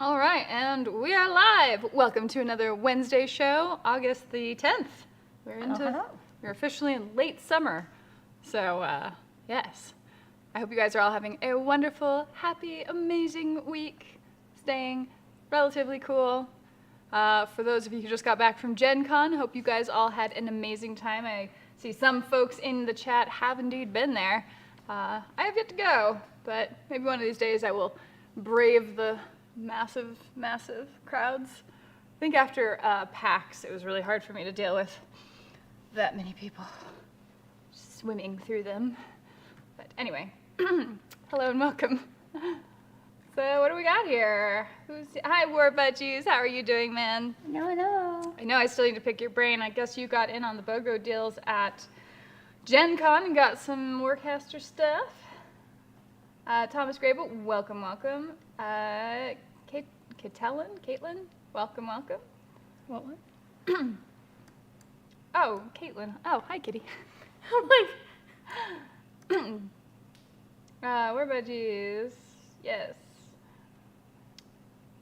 All right, and we are live. Welcome to another Wednesday show, August the 10th. We're officially in late summer. So, yes. I hope you guys are all having a wonderful, happy, amazing week, staying relatively cool. For those of you who just got back from Gen Con, hope you guys all had an amazing time. I see some folks in the chat have indeed been there. I have yet to go, but maybe one of these days I will brave the massive, massive crowds. I think after PAX, it was really hard for me to deal with that many people swimming through them. But anyway, hello and welcome. So what do we got here? Hi, War Budgies. How are you doing, man? No. I know I still need to pick your brain. I guess you got in on the BOGO deals at Gen Con and got some Warcaster stuff. Thomas Grable, welcome. Caitlin, welcome. What? Oh, Caitlin. Oh, hi, Kitty. I'm like, War Budgies. Yes.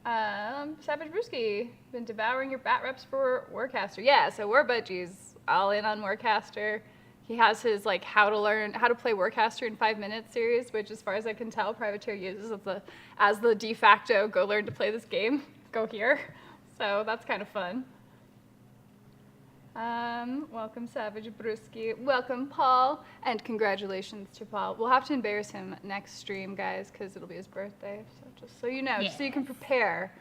Savage Brewski, been devouring your bat reps for Warcaster. Yeah, so War Budgies, all in on Warcaster. He has his how to play Warcaster in 5 minutes series, which as far as I can tell, Privateer uses as the de facto go learn to play this game, go here. So that's kind of fun. Welcome Savage Brewski. Welcome Paul, and congratulations to Paul. We'll have to embarrass him next stream, guys, because it'll be his birthday. So just so you know, just so you can prepare.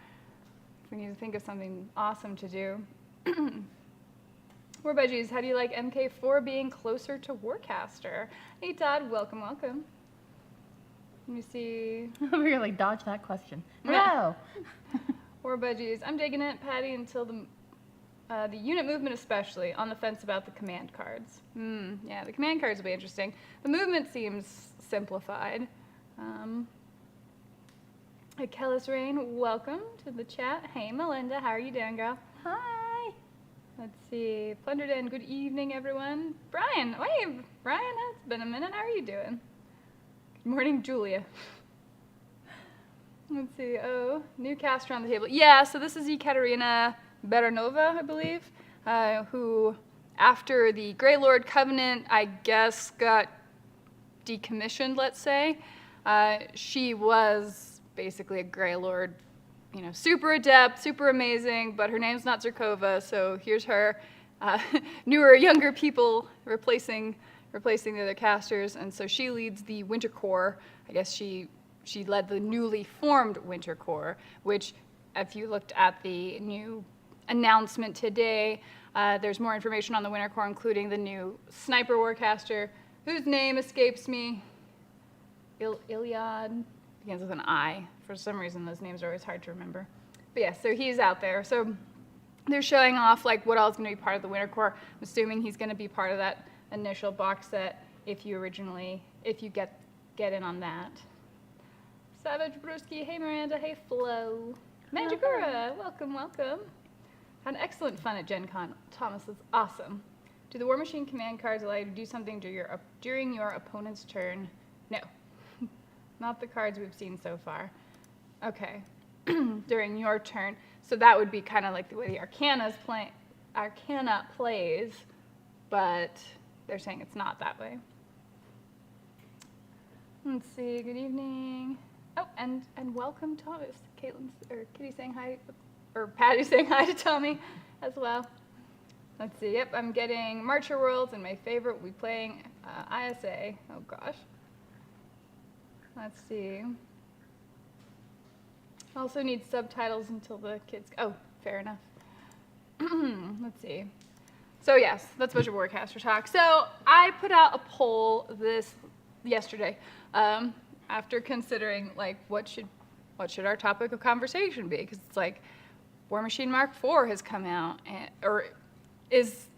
We need to think of something awesome to do. War Budgies, how do you like MK4 being closer to Warcaster? Hey Todd, welcome. Let me see. we're gonna dodge that question. Yeah. No. War Budgies, I'm digging it, Patty, until the unit movement especially, on the fence about the command cards. Yeah, the command cards will be interesting. The movement seems simplified. Hey, Kellis Rain, welcome to the chat. Hey, Melinda, how are you doing, girl? Hi. Let's see. Plundered in. Good evening, everyone. Brian. Hey, Brian. It's been a minute. How are you doing? Good morning, Julia. Let's see. Oh, new caster on the table. Yeah, so this is Ekaterina Baranova, I believe, who, after the Grey Lord Covenant, I guess, got decommissioned, let's say. She was basically a Grey Lord, super adept, super amazing, but her name's not Zerkova, so here's her newer, younger people replacing the other casters, and so she leads the Winter Corps. I guess she led the newly formed Winter Corps, which, if you looked at the new announcement today, there's more information on the Winter Corps, including the new Sniper Warcaster, whose name escapes me. Iliad begins with an I. For some reason, those names are always hard to remember. But yeah, so he's out there. So they're showing off what all is going to be part of the Winter Corps. I'm assuming he's going to be part of that initial box set if you get in on that. Savage Brewski, hey Miranda, hey Flo. Magicura, welcome. Had excellent fun at Gen Con. Thomas, that's awesome. Do the War Machine command cards allow you to do something during your opponent's turn? No. Not the cards we've seen so far. Okay. During your turn. So that would be kind of like the way the Arcana plays, but they're saying it's not that way. Let's see. Good evening. Oh, and welcome, Thomas. Kitty saying hi, or Patty saying hi to Tommy as well. Let's see. Yep, I'm getting Marcher Worlds, and my favorite will be playing ISA. Oh gosh. Let's see. Also need subtitles until the kids. Oh, fair enough. Let's see. So yes, that's a bunch of Warcaster talk. So I put out a poll yesterday, after considering what should our topic of conversation be, because it's War Machine Mark IV has come out or is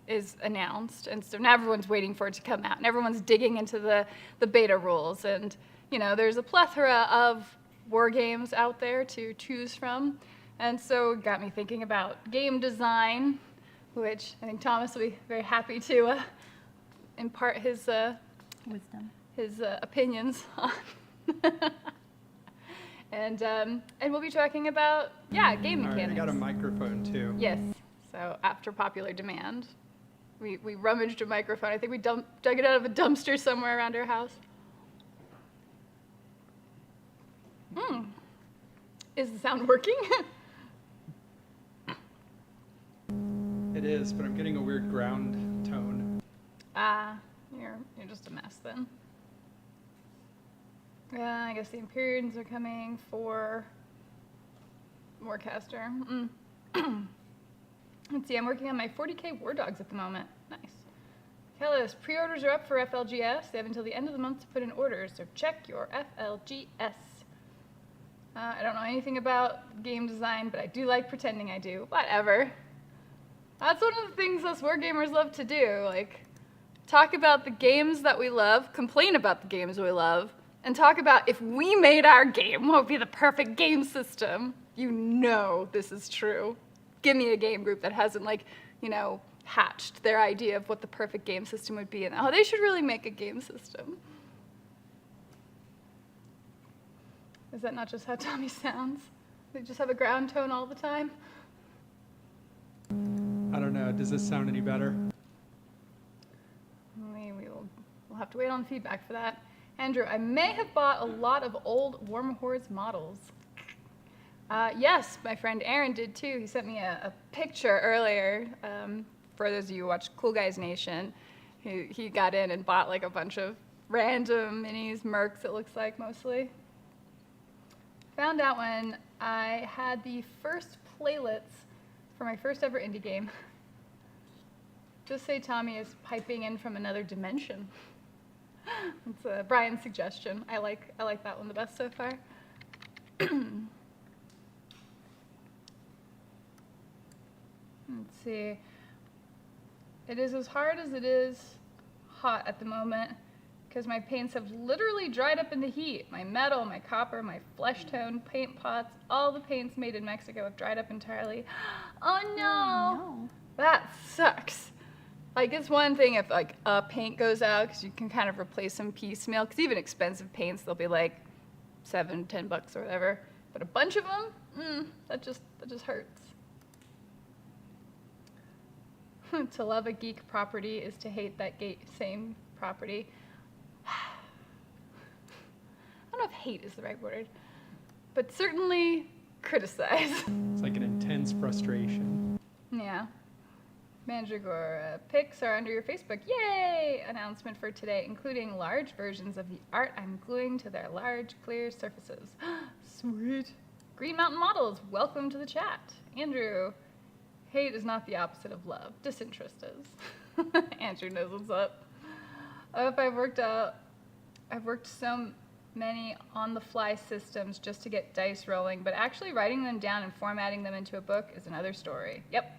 announced, and so now everyone's waiting for it to come out, and everyone's digging into the beta rules, and there's a plethora of war games out there to choose from, and so it got me thinking about game design, which I think Thomas will be very happy to impart his wisdom, his opinions on. And we'll be talking about, game All right, mechanics. I got a microphone too. Yes. So after popular demand, we rummaged a microphone. I think we dug it out of a dumpster somewhere around our house. Is the sound working? It is, but I'm getting a weird ground tone. You're just a mess then. Yeah, I guess the Empyreans are coming for Warcaster. Let's see, I'm working on my 40k War Dogs at the moment. Nice. Kellis, pre-orders are up for FLGS. They have until the end of the month to put in orders, so check your FLGS. I don't know anything about game design, but I do like pretending I do. Whatever. That's one of the things us wargamers love to do. Like, talk about the games that we love, complain about the games we love, and talk about if we made our game, what would be the perfect game system. You know this is true. Give me a game group that hasn't, hatched their idea of what the perfect game system would be, and they should really make a game system. Is that not just how Tommy sounds? They just have a ground tone all the time? I don't know. Does this sound any better? We'll have to wait on feedback for that. Andrew, I may have bought a lot of old Warm Hordes models. Yes, my friend Aaron did too. He sent me a picture earlier. For those of you who watch Cool Guys Nation, he got in and bought like a bunch of random minis, mercs it looks like mostly. Found out when I had the first playlets for my first ever indie game. Just say Tommy is piping in from another dimension. It's Brian's suggestion. I like that one the best so far. Let's see. It is as hard as it is hot at the moment because my paints have literally dried up in the heat. My metal, my copper, my flesh tone, paint pots, all the paints made in Mexico have dried up entirely. Oh no! That sucks. Like, it's one thing if like a paint goes out because you can kind of replace them piecemeal, because even expensive paints, they'll be like $7-10 or whatever. But a bunch of them, that just hurts. To love a geek property is to hate that same property. I don't know if hate is the right word, but certainly criticize. It's like an intense frustration. Yeah. Mandragora, pics are under your Facebook. Yay! Announcement for today, including large versions of the art I'm gluing to their large, clear surfaces. Sweet. Green Mountain Models, welcome to the chat. Andrew, hate is not the opposite of love. Disinterest is. Andrew knows what's up. If I've worked so many on-the-fly systems just to get dice rolling, but actually writing them down and formatting them into a book is another story. Yep.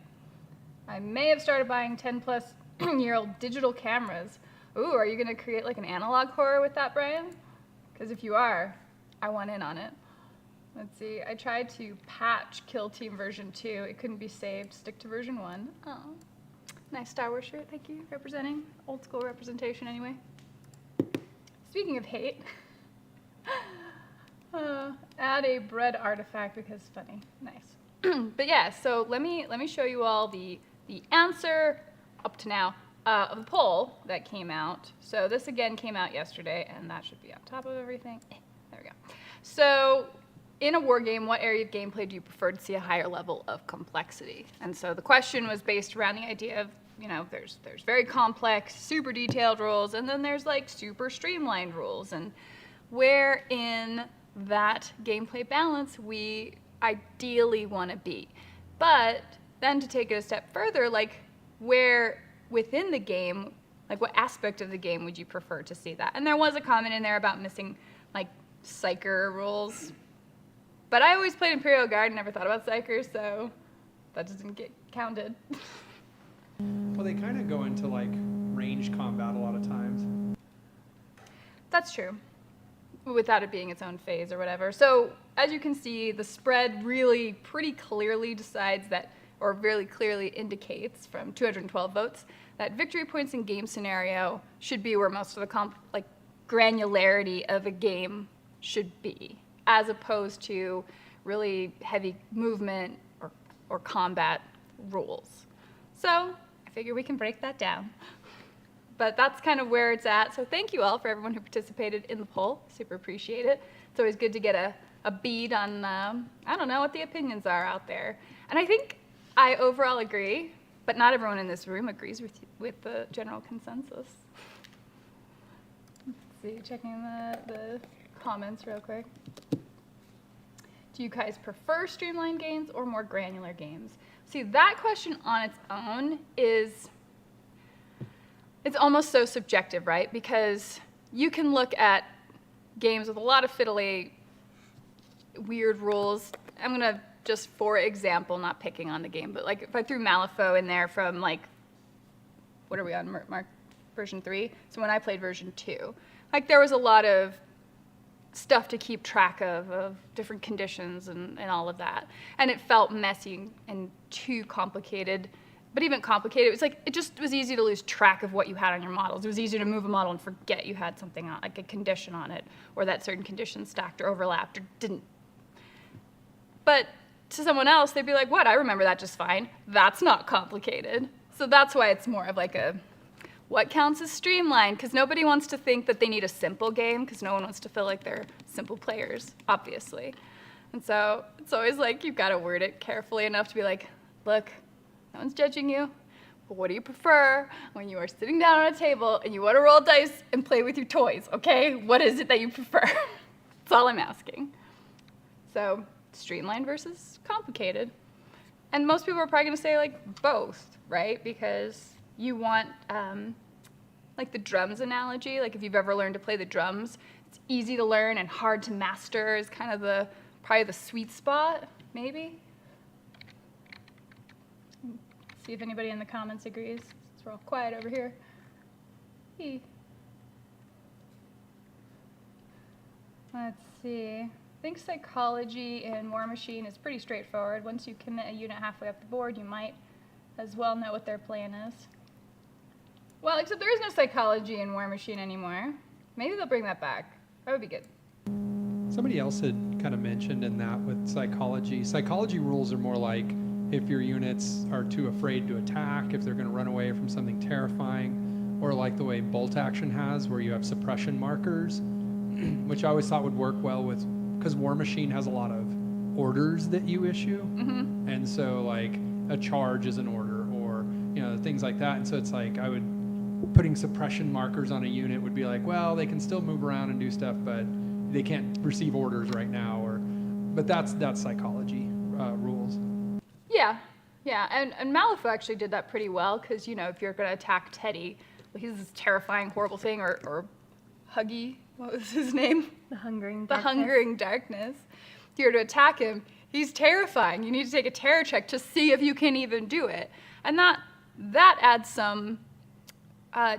I may have started buying 10-plus-year-old digital cameras. Ooh, are you going to create like an analog horror with that, Brian? Because if you are, I want in on it. Let's see. I tried to patch Kill Team version 2. It couldn't be saved. Stick to version 1. Oh, nice Star Wars shirt. Thank you. Representing. Old school representation, anyway. Speaking of hate, add a bread artifact because funny. Nice. But yeah, so let me show you all the answer up to now of the poll that came out. So this again came out yesterday, and that should be on top of everything. There we go. So in a war game, what area of gameplay do you prefer to see a higher level of complexity? And so the question was based around the idea of, there's very complex, super detailed rules, and then there's like super streamlined rules, and where in that gameplay balance we ideally want to be. But then to take it a step further, like where within the game, like what aspect of the game would you prefer to see that? And there was a comment in there about missing like Psyker rules. But I always played Imperial Guard and never thought about Psyker, so that doesn't get counted. Well, they kind of go into like range combat a lot of times. That's true, without it being its own phase or whatever. So as you can see, the spread really pretty clearly decides that, or really clearly indicates from 212 votes, that victory points in game scenario should be where most of the granularity of a game should be. as opposed to really heavy movement or combat rules. So I figure we can break that down. But that's kind of where it's at. So thank you all for everyone who participated in the poll. Super appreciate it. It's always good to get a bead on, I don't know, what the opinions are out there. And I think I overall agree, but not everyone in this room agrees with the general consensus. Let's see, checking the comments real quick. Do you guys prefer streamlined games or more granular games? See, that question on its own it's almost so subjective, right? Because you can look at games with a lot of fiddly, weird rules. I'm gonna just, for example, not picking on the game, but like if I threw Malifaux in there from like, what are we on, Mark? Version 3? So when I played version 2, like there was a lot of stuff to keep track of different conditions and all of that. And it felt messy and too complicated. But even complicated, it was like, it just was easy to lose track of what you had on your models. It was easy to move a model and forget you had something on, like a condition on it, or that certain conditions stacked or overlapped or didn't. But to someone else, they'd be like, what, I remember that just fine. That's not complicated. So that's why it's more of like what counts as streamlined? Because nobody wants to think that they need a simple game, because no one wants to feel like they're simple players, obviously. And so it's always like, you've got to word it carefully enough to be like, look, no one's judging you, but what do you prefer when you are sitting down on a table and you want to roll dice and play with your toys, okay? What is it that you prefer? That's all I'm asking. So streamlined versus complicated. And most people are probably going to say like both, right? Because you want, like the drums analogy, like if you've ever learned to play the drums, it's easy to learn and hard to master is kind of probably the sweet spot, maybe. See if anybody in the comments agrees. It's real quiet over here. Hey. Let's see. I think psychology in War Machine is pretty straightforward. Once you commit a unit halfway up the board, you might as well know what their plan is. Well, except there is no psychology in War Machine anymore. Maybe they'll bring that back. That would be good. Somebody else had kind of mentioned in that with psychology. Psychology rules are more like if your units are too afraid to attack, if they're going to run away from something terrifying, or like the way bolt action has, where you have suppression markers, which I always thought would work well with, because War Machine has a lot of orders that you issue, and so like a charge is an order, or things like that. And so it's like putting suppression markers on a unit would be like, well, they can still move around and do stuff, but they can't receive orders right now. But that's psychology rules. Yeah, and Malifaux actually did that pretty well, because, if you're going to attack Teddy, he's this terrifying, horrible thing, or Huggy, what was his name? The Hungering The Darkness. Hungering Darkness. If you're to attack him, he's terrifying. You need to take a terror check to see if you can even do it. And that adds some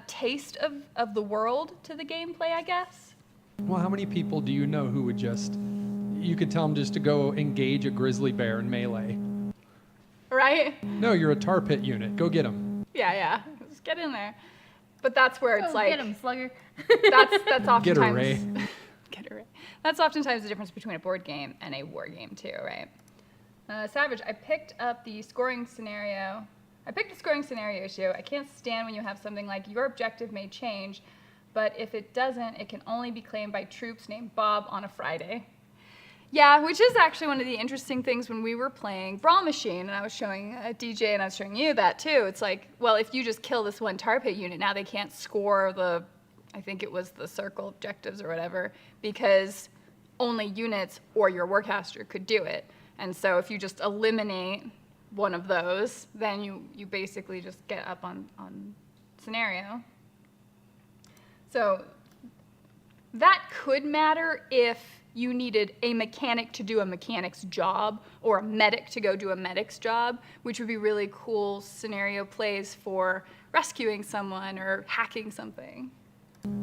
taste of the world to the gameplay, I guess. Well, how many people do you know who would you could tell them just to go engage a grizzly bear in melee? Right? No, you're a tar pit unit. Go get them. Yeah. Just get in there. But that's where it's like... Get him, slugger. That's oftentimes... Get a Ray. Get a Ray. That's oftentimes the difference between a board game and a war game, too, right? Savage, I picked up the scoring scenario. I picked the scoring scenario issue. I can't stand when you have something like, your objective may change, but if it doesn't, it can only be claimed by troops named Bob on a Friday. Yeah, which is actually one of the interesting things when we were playing Brawl Machine, and I was showing DJ and I was showing you that too. It's like, well, if you just kill this one tar pit unit, now they can't score I think it was the circle objectives or whatever, because only units or your warcaster could do it. And so if you just eliminate one of those, then you basically just get up on scenario. So that could matter if you needed a mechanic to do a mechanic's job, or a medic to go do a medic's job, which would be really cool scenario plays for rescuing someone or hacking something.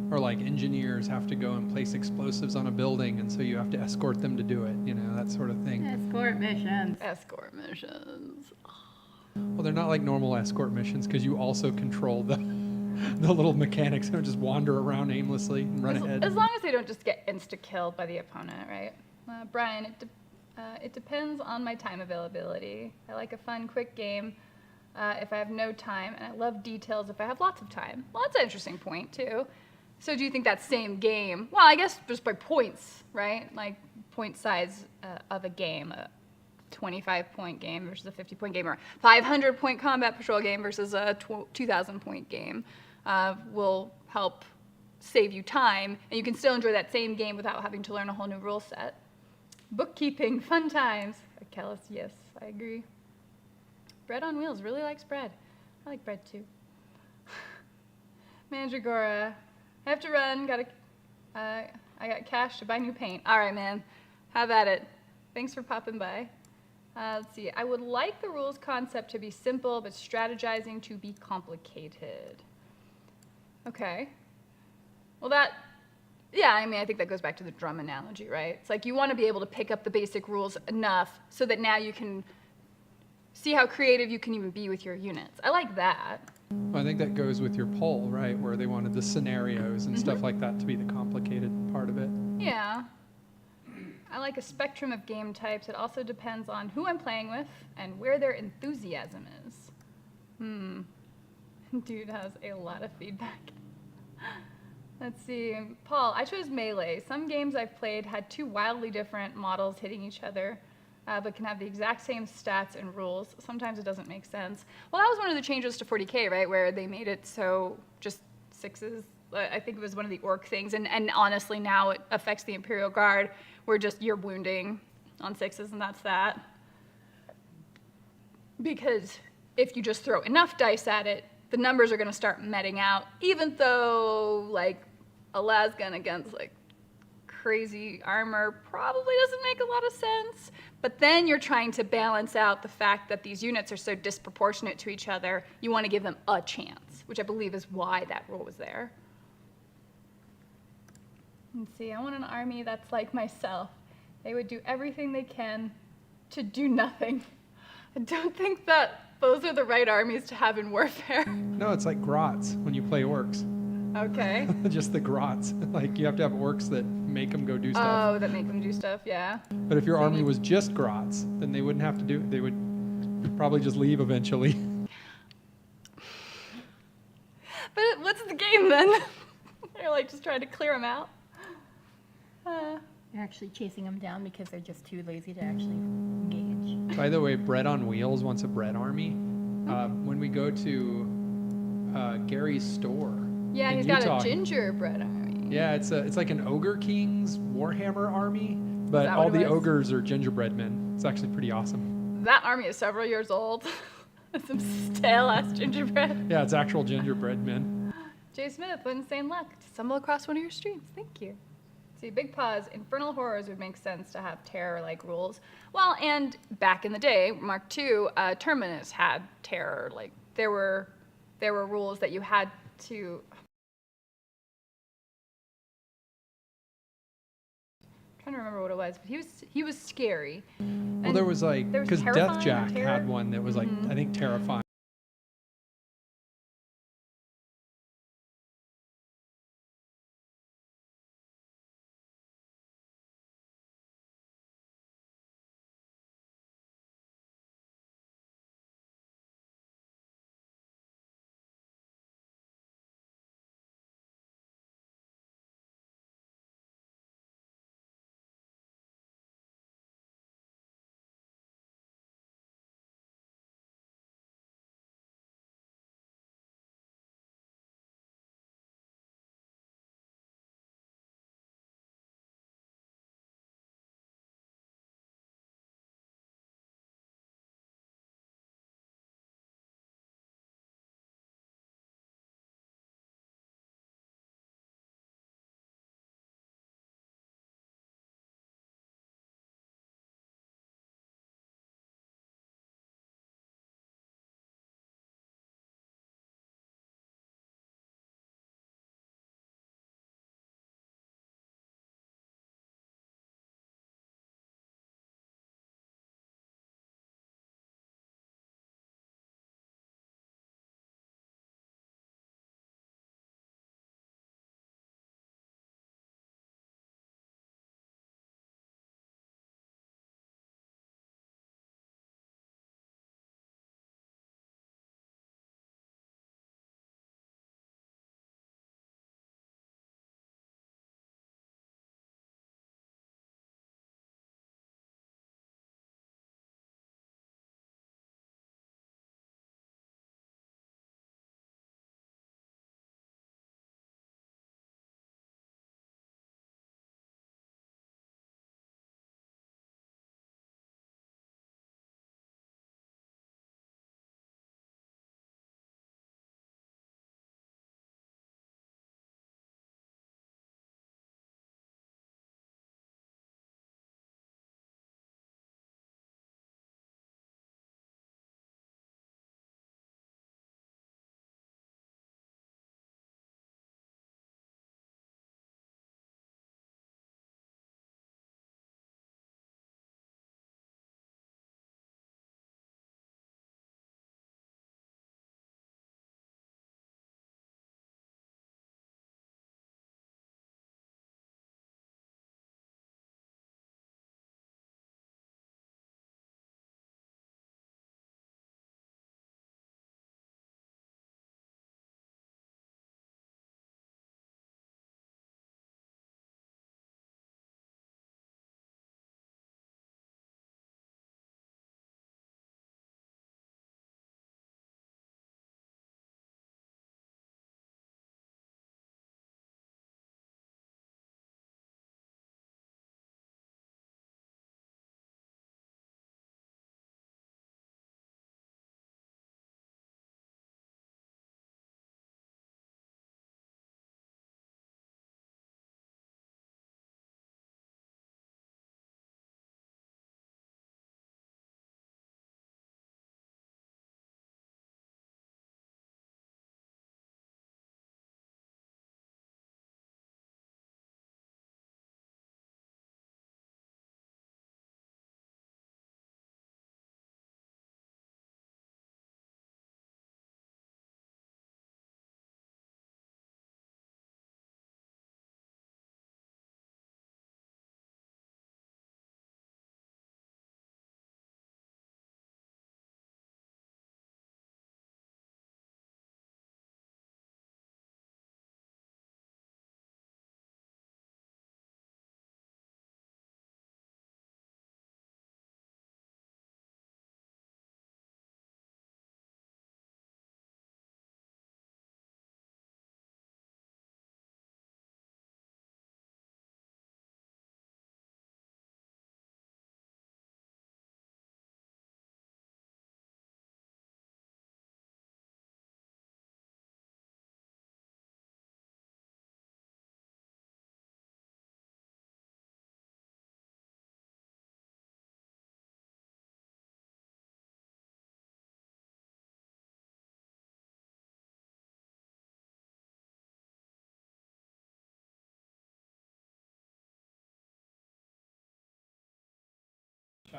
Or like engineers have to go and place explosives on a building, and so you have to escort them to do it, that sort of thing. Escort missions. Escort missions. Well, they're not like normal escort missions, because you also control the little mechanics who just wander around aimlessly and run ahead. As long as they don't just get insta-killed by the opponent, right? Brian, it depends on my time availability. I like a fun, quick game if I have no time, and I love details if I have lots of time. Well, that's an interesting point, too. So do you think that same game, well, I guess just by points, right? Like point size of a game, a 25-point game versus a 50-point game, or 500-point combat patrol game versus a 2,000-point game will help save you time, and you can still enjoy that same game without having to learn a whole new rule set. Bookkeeping, fun times. Kellis, yes, I agree. Bread on Wheels really likes bread. I like bread too. Mandragora, I have to run. I got cash to buy new paint. All right, man. Have at it. Thanks for popping by. Let's see. I would like the rules concept to be simple, but strategizing to be complicated. Okay. Well, yeah, I mean, I think that goes back to the drum analogy, right? It's like you want to be able to pick up the basic rules enough so that now you can see how creative you can even be with your units. I like that. Well, I think that goes with your poll, right, where they wanted the scenarios and stuff like that to be the complicated part of it. Yeah. I like a spectrum of game types. It also depends on who I'm playing with and where their enthusiasm is. Dude has a lot of feedback. Let's see. Paul, I chose Melee. Some games I've played had two wildly different models hitting each other, but can have the exact same stats and rules. Sometimes it doesn't make sense. Well, that was one of the changes to 40K, right, where they made it so just sixes. I think it was one of the orc things, and honestly now it affects the Imperial Guard, where just you're wounding on sixes, and that's that. Because if you just throw enough dice at it, the numbers are going to start netting out, even though, like, a lasgun against, like, crazy armor probably doesn't make a lot of sense. But then you're trying to balance out the fact that these units are so disproportionate to each other, you want to give them a chance, which I believe is why that rule was there. Let's see, I want an army that's like myself. They would do everything they can to do nothing. I don't think that those are the right armies to have in warfare. No, it's like grots when you play orcs. Okay. Just the grots. Like, you have to have orcs that make them go do stuff. Oh, that make them do stuff, yeah. But if your army was just grots, then they wouldn't have to do it. They would probably just leave eventually. But what's the game then? They're like just trying to clear them out. You're actually chasing them down because they're just too lazy to actually engage. By the way, Bread on Wheels wants a bread army. When we go to Gary's store, yeah, in he's Utah, got a gingerbread army. Yeah, it's like an Ogre King's Warhammer army, but that all what it the was? ogres are gingerbread men. It's actually pretty awesome. That army is several years old. Some stale-ass gingerbread. Yeah, it's actual gingerbread men. Jay Smith, what insane luck to stumble across one of your streams. Thank you. See, Big Pause, Infernal Horrors would make sense to have terror-like rules. Well, and back in the day, Mark II, Terminus had terror. Like, there were rules that you had to... I'm trying to remember what it was, but he was scary. Well, there was like, because terrifying Death or Jack terror? had one that was like, I think, terrifying.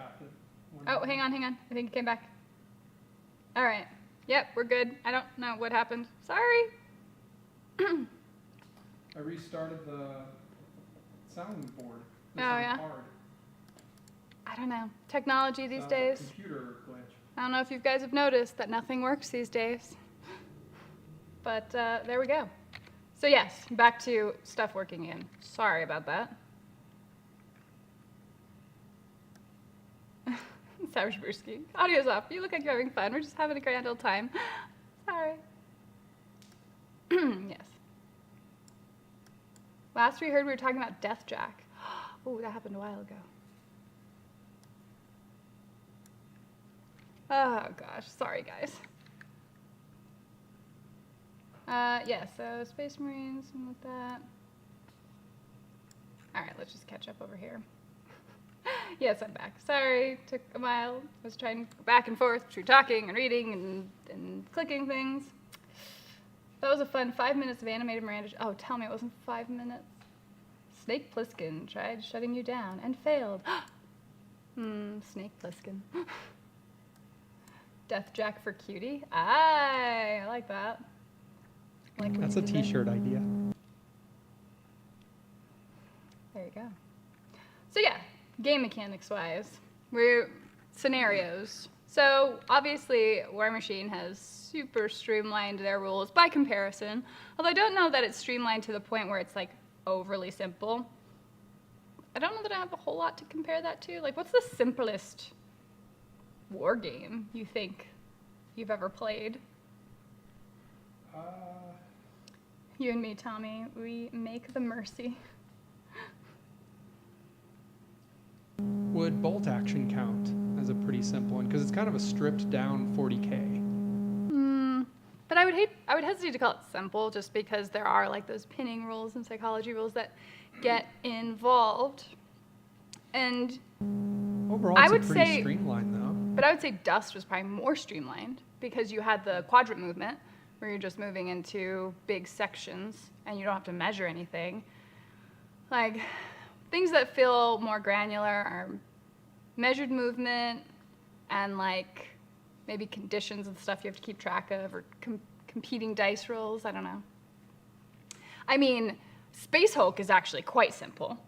chat. Oh, hang on. I think it came back. All right. Yep, we're good. I don't know what happened. Sorry. I restarted the soundboard. Oh, yeah? Hard. I don't know. Technology these Sounds days. like computer glitch. I don't know if you guys have noticed that nothing works these days. But there we go. So yes, back to stuff working in. Sorry about that. Savage Brewski. Audio's off. You look like you're having fun. We're just having a grand old time. Sorry. Yes. Last we heard, we were talking about Death Jack. Oh, that happened a while ago. Oh, gosh. Sorry, guys. Yeah, so Space Marines, something like that. All right, let's just catch up over here. Yes, I'm back. Sorry, took a while. I was trying to go back and forth between talking and reading and clicking things. That was a fun 5 minutes of animated Miranda. Oh, tell me it wasn't 5 minutes. Snake Plissken tried shutting you down and failed. Snake Plissken. Death Jack for cutie. I like that. That's a t-shirt idea. There you go. So yeah, game mechanics wise, we're scenarios. So obviously War Machine has super streamlined their rules by comparison, although I don't know that it's streamlined to the point where it's like overly simple. I don't know that I have a whole lot to compare that to. Like, what's the simplest war game you think you've ever played? You and me, Tommy, we make the mercy. Would bolt action count as a pretty simple one? Because it's kind of a stripped down 40K. But I would hesitate to call it simple just because there are like those pinning rules and psychology rules that get involved. And Overall, I it's would pretty say, streamlined though. but I would say Dust was probably more streamlined because you had the quadrant movement where you're just moving into big sections and you don't have to measure anything. Like, things that feel more granular are measured movement and like maybe conditions and stuff you have to keep track of, or competing dice rolls. I don't know. I mean, Space Hulk is actually quite simple.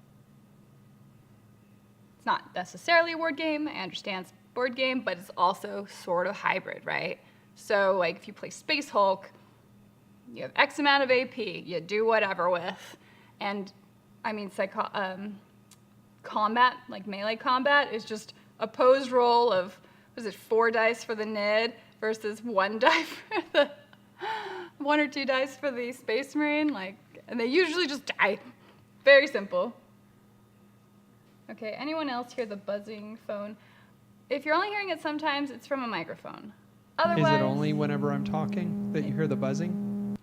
It's not necessarily a word game. I understand it's a board game, but it's also sort of hybrid, right? So like if you play Space Hulk, you have X amount of AP, you do whatever with. And I mean, combat, like melee combat, is just a pose roll of, was it 4 dice for the NID versus 1 die for the, 1 or 2 dice for the Space Marine, like, and they usually just die. Very simple. Okay, anyone else hear the buzzing phone? If you're only hearing it sometimes, it's from a microphone. Otherwise, Is it only whenever I'm talking that you hear the buzzing?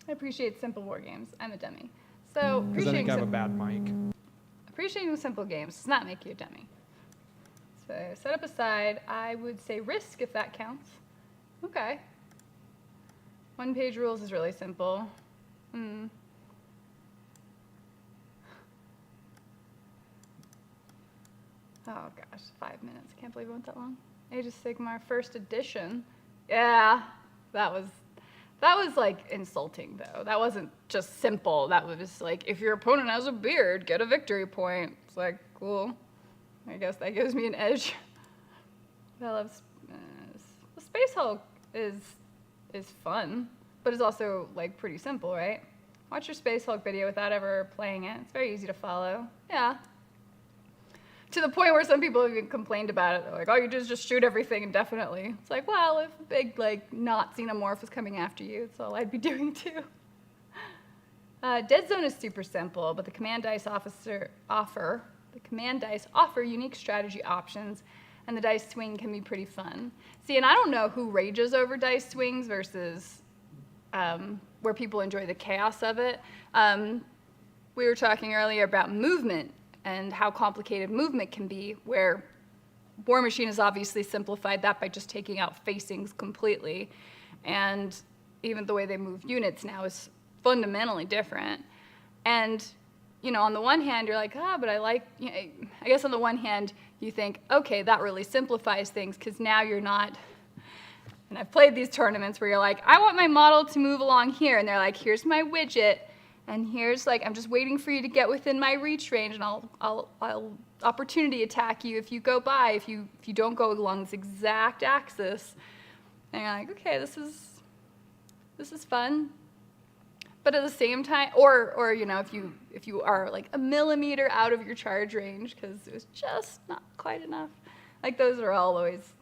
I appreciate simple war games. I'm a dummy. So Because I think I have a bad mic. appreciating simple games does not make you a dummy. So set up aside, I would say Risk if that counts. Okay. 1-page rules is really simple. Oh gosh, 5 minutes. Can't believe it went that long. Age of Sigmar, first edition. Yeah, that was like insulting though. That wasn't just simple. That was like, if your opponent has a beard, get a victory point. It's like, cool. I guess that gives me an edge. I love Space Hulk is fun, but it's also like pretty simple, right? Watch your Space Hulk video without ever playing it. It's very easy to follow. Yeah. To the point where some people even complained about it. They're like, all you do is just shoot everything indefinitely. It's like, well, if a big, like, not xenomorph was coming after you, that's all I'd be doing too. Dead Zone is super simple, but the command dice offer unique strategy options, and the dice swing can be pretty fun. See, and I don't know who rages over dice swings versus where people enjoy the chaos of it. We were talking earlier about movement and how complicated movement can be, where War Machine has obviously simplified that by just taking out facings completely. And even the way they move units now is fundamentally different. And you know, on the one hand, you're like, but I like, you know, I guess on the one hand, you think, okay, that really simplifies things because now you're not, and I've played these tournaments where you're like, I want my model to move along here, and they're like, here's my widget, and here's like, I'm just waiting for you to get within my reach range, and I'll opportunity attack you if you go by, if you don't go along this exact axis. And you're like, okay, this is fun. But at the same time, or you know, if you are like a millimeter out of your charge range because it was just not quite enough, like those are all always,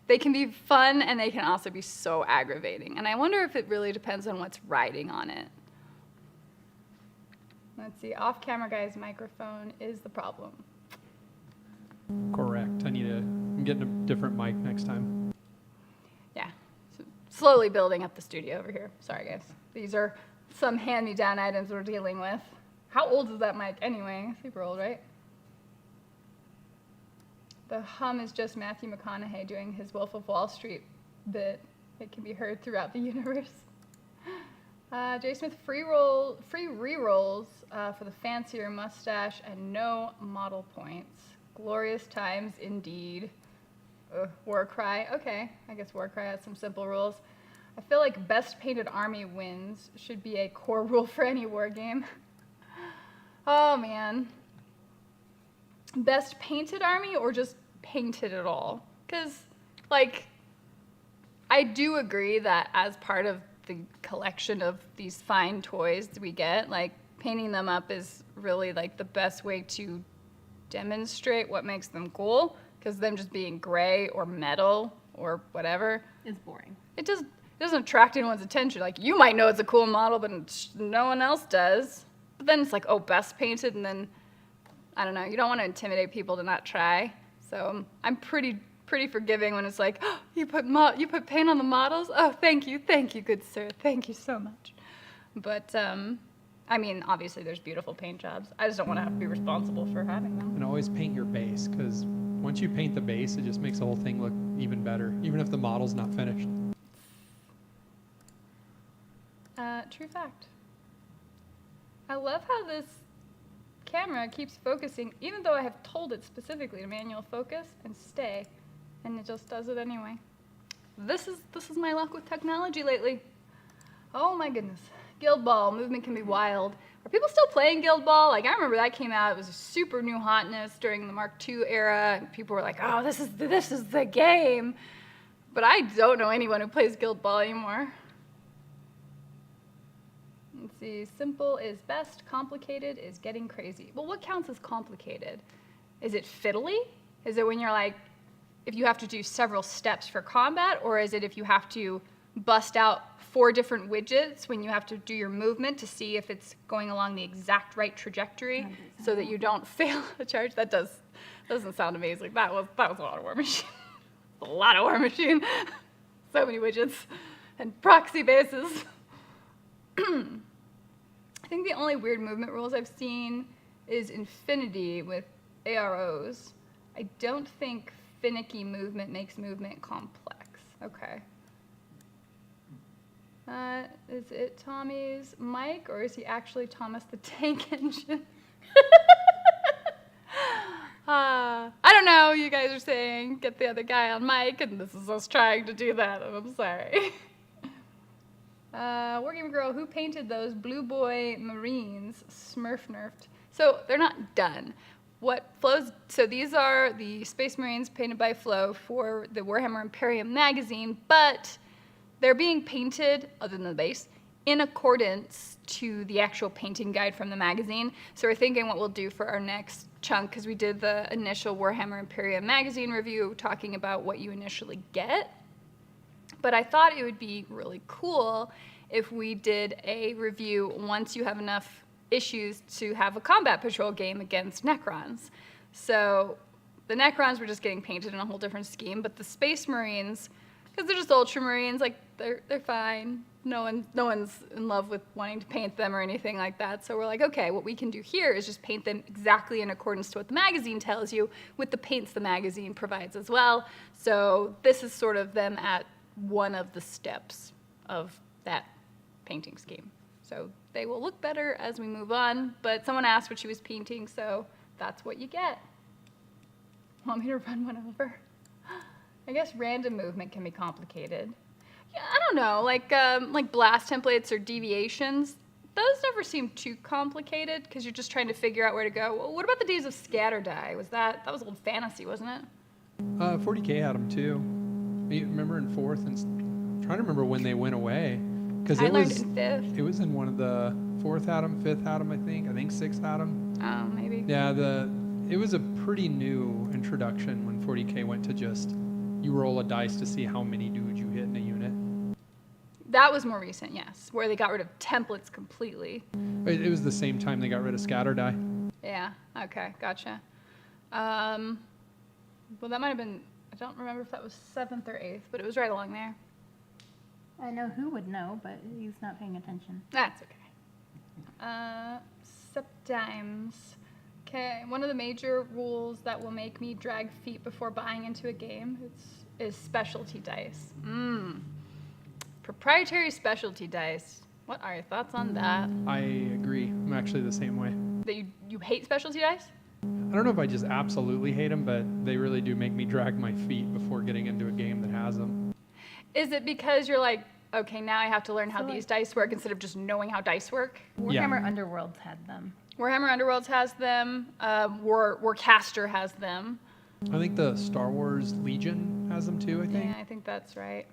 they can be fun and they can also be so aggravating. And I wonder if it really depends on what's riding on it. Let's see, off-camera guy's microphone is the problem. Correct. I'm getting a different mic next time. Yeah, so slowly building up the studio over here. Sorry, guys. These are some hand-me-down items we're dealing with. How old is that mic anyway? Super old, right? The hum is just Matthew McConaughey doing his Wolf of Wall Street bit. It can be heard throughout the universe. J. Smith, free re-rolls for the fancier mustache and no model points. Glorious times indeed. Warcry. Okay, I guess Warcry has some simple rules. I feel like best painted army wins should be a core rule for any war game. Oh man. Best painted army or just painted at all? Because, like, I do agree that as part of the collection of these fine toys that we get, like, painting them up is really, like, the best way to demonstrate what makes them cool. Because them just being gray or metal or whatever It's boring. It doesn't attract anyone's attention. Like, you might know it's a cool model, but no one else does. But then it's like, oh, best painted, and then, I don't know, you don't want to intimidate people to not try. So I'm pretty forgiving when it's like, oh, you put paint on the models? Oh, thank you, good sir. Thank you so much. But, I mean, obviously there's beautiful paint jobs. I just don't want to have to be responsible for having them. And always paint your base, because once you paint the base, it just makes the whole thing look even better, even if the model's not finished. True fact. I love how this camera keeps focusing, even though I have told it specifically to manual focus and stay, and it just does it anyway. This is my luck with technology lately. Oh my goodness. Guild Ball, movement can be wild. Are people still playing Guild Ball? Like, I remember that came out, it was a super new hotness during the Mark II era, and people were like, oh, this is the game. But I don't know anyone who plays Guild Ball anymore. Let's see, simple is best, complicated is getting crazy. Well, what counts as complicated? Is it fiddly? Is it when you're like, if you have to do several steps for combat, or is it if you have to bust out 4 different widgets when you have to do your movement to see if it's going along the exact right trajectory so that you don't fail the charge? That doesn't sound amazing. That was a lot of War Machine. A lot of War Machine. So many widgets and proxy bases. I think the only weird movement rules I've seen is Infinity with AROs. I don't think finicky movement makes movement complex. Okay. Is it Tommy's mic, or is he actually Thomas the Tank Engine? I don't know. You guys are saying get the other guy on mic, and this is us trying to do that, and I'm sorry. Wargame Girl, who painted those Blue Boy Marines? Smurf nerfed. So they're not done. So these are the Space Marines painted by Flo for the Warhammer Imperium magazine, but they're being painted, other than the base, in accordance to the actual painting guide from the magazine. So we're thinking what we'll do for our next chunk, because we did the initial Warhammer Imperium magazine review talking about what you initially get. But I thought it would be really cool if we did a review once you have enough issues to have a combat patrol game against Necrons. So the Necrons were just getting painted in a whole different scheme, but the Space Marines, because they're just Ultramarines, like they're fine. No one's in love with wanting to paint them or anything like that. So we're like, okay, what we can do here is just paint them exactly in accordance to what the magazine tells you, with the paints the magazine provides as well. So this is sort of them at one of the steps of that painting scheme. So they will look better as we move on, but someone asked what she was painting, so that's what you get. Want me to run one over? I guess random movement can be complicated. Yeah, I don't know, like blast templates or deviations, those never seem too complicated because you're just trying to figure out where to go. Well, what about the days of scatter die? That was old fantasy, wasn't it? 40K had them too. You remember in 4th, and I'm trying to remember when they went away, because I learned in 5th. It was in one of the 4th had them, 5th had them, I think 6th had them. Oh, maybe. Yeah, it was a pretty new introduction when 40K went to just you roll a dice to see how many dudes you hit in a unit. That was more recent, yes, where they got rid of templates completely. It was the same time they got rid of scatter die. Yeah, okay, gotcha. Well, that might have been, I don't remember if that was 7th or 8th, but it was right along there. I know who would know, but he's not paying attention. That's okay. Septimes. Okay, one of the major rules that will make me drag feet before buying into a game is specialty dice. Proprietary specialty dice. What are your thoughts on that? I agree. I'm actually the same way. That you hate specialty dice? I don't know if I just absolutely hate them, but they really do make me drag my feet before getting into a game that has them. Is it because you're like, okay, now I have to learn how these dice work instead of just knowing how dice work? Warhammer Underworlds had them. Warhammer Underworlds has them. Warcaster has them. I think the Star Wars Legion has them too, I think. Yeah, I think that's right.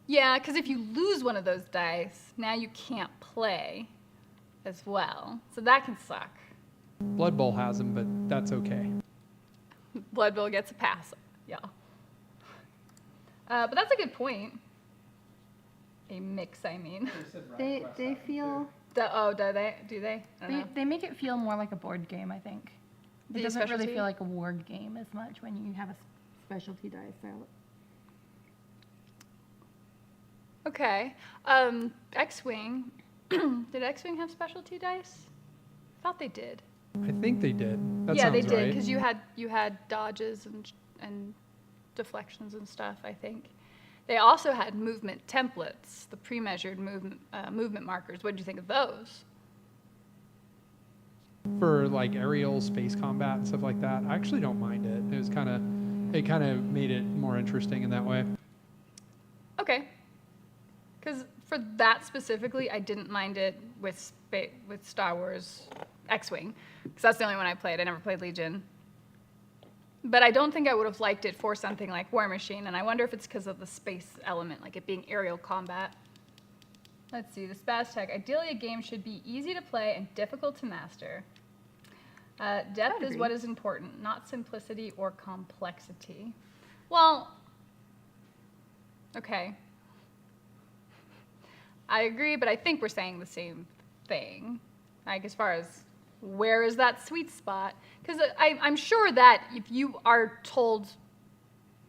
Yeah, because if you lose one of those dice, now you can't play as well. So that can suck. Blood Bowl has them, but that's okay. Blood Bowl gets a pass. Yeah. But that's a good point. A mix, I mean. They feel... Do they? Do they? I don't know. They make it feel more like a board game, I think. It The doesn't really specialty? feel like a ward game as much when you have a specialty dice out. Okay. X-Wing. Did X-Wing have specialty dice? I thought they did. I think they did. That Yeah, sounds they right. did, because you had dodges and deflections and stuff, I think. They also had movement templates, the pre-measured movement markers. What did you think of those? For like aerial space combat and stuff like that, I actually don't mind it. It kind of made it more interesting in that way. Okay. Because for that specifically, I didn't mind it with Star Wars X-Wing, because that's the only one I played. I never played Legion. But I don't think I would have liked it for something like War Machine, and I wonder if it's because of the space element, like it being aerial combat. Let's see, the Spaz Tech. Ideally, a game should be easy to play and difficult to master. Depth is what is important, not simplicity or complexity. Well, okay. I agree, but I think we're saying the same thing. Like, as far as where is that sweet spot? Because I'm sure that if you are told,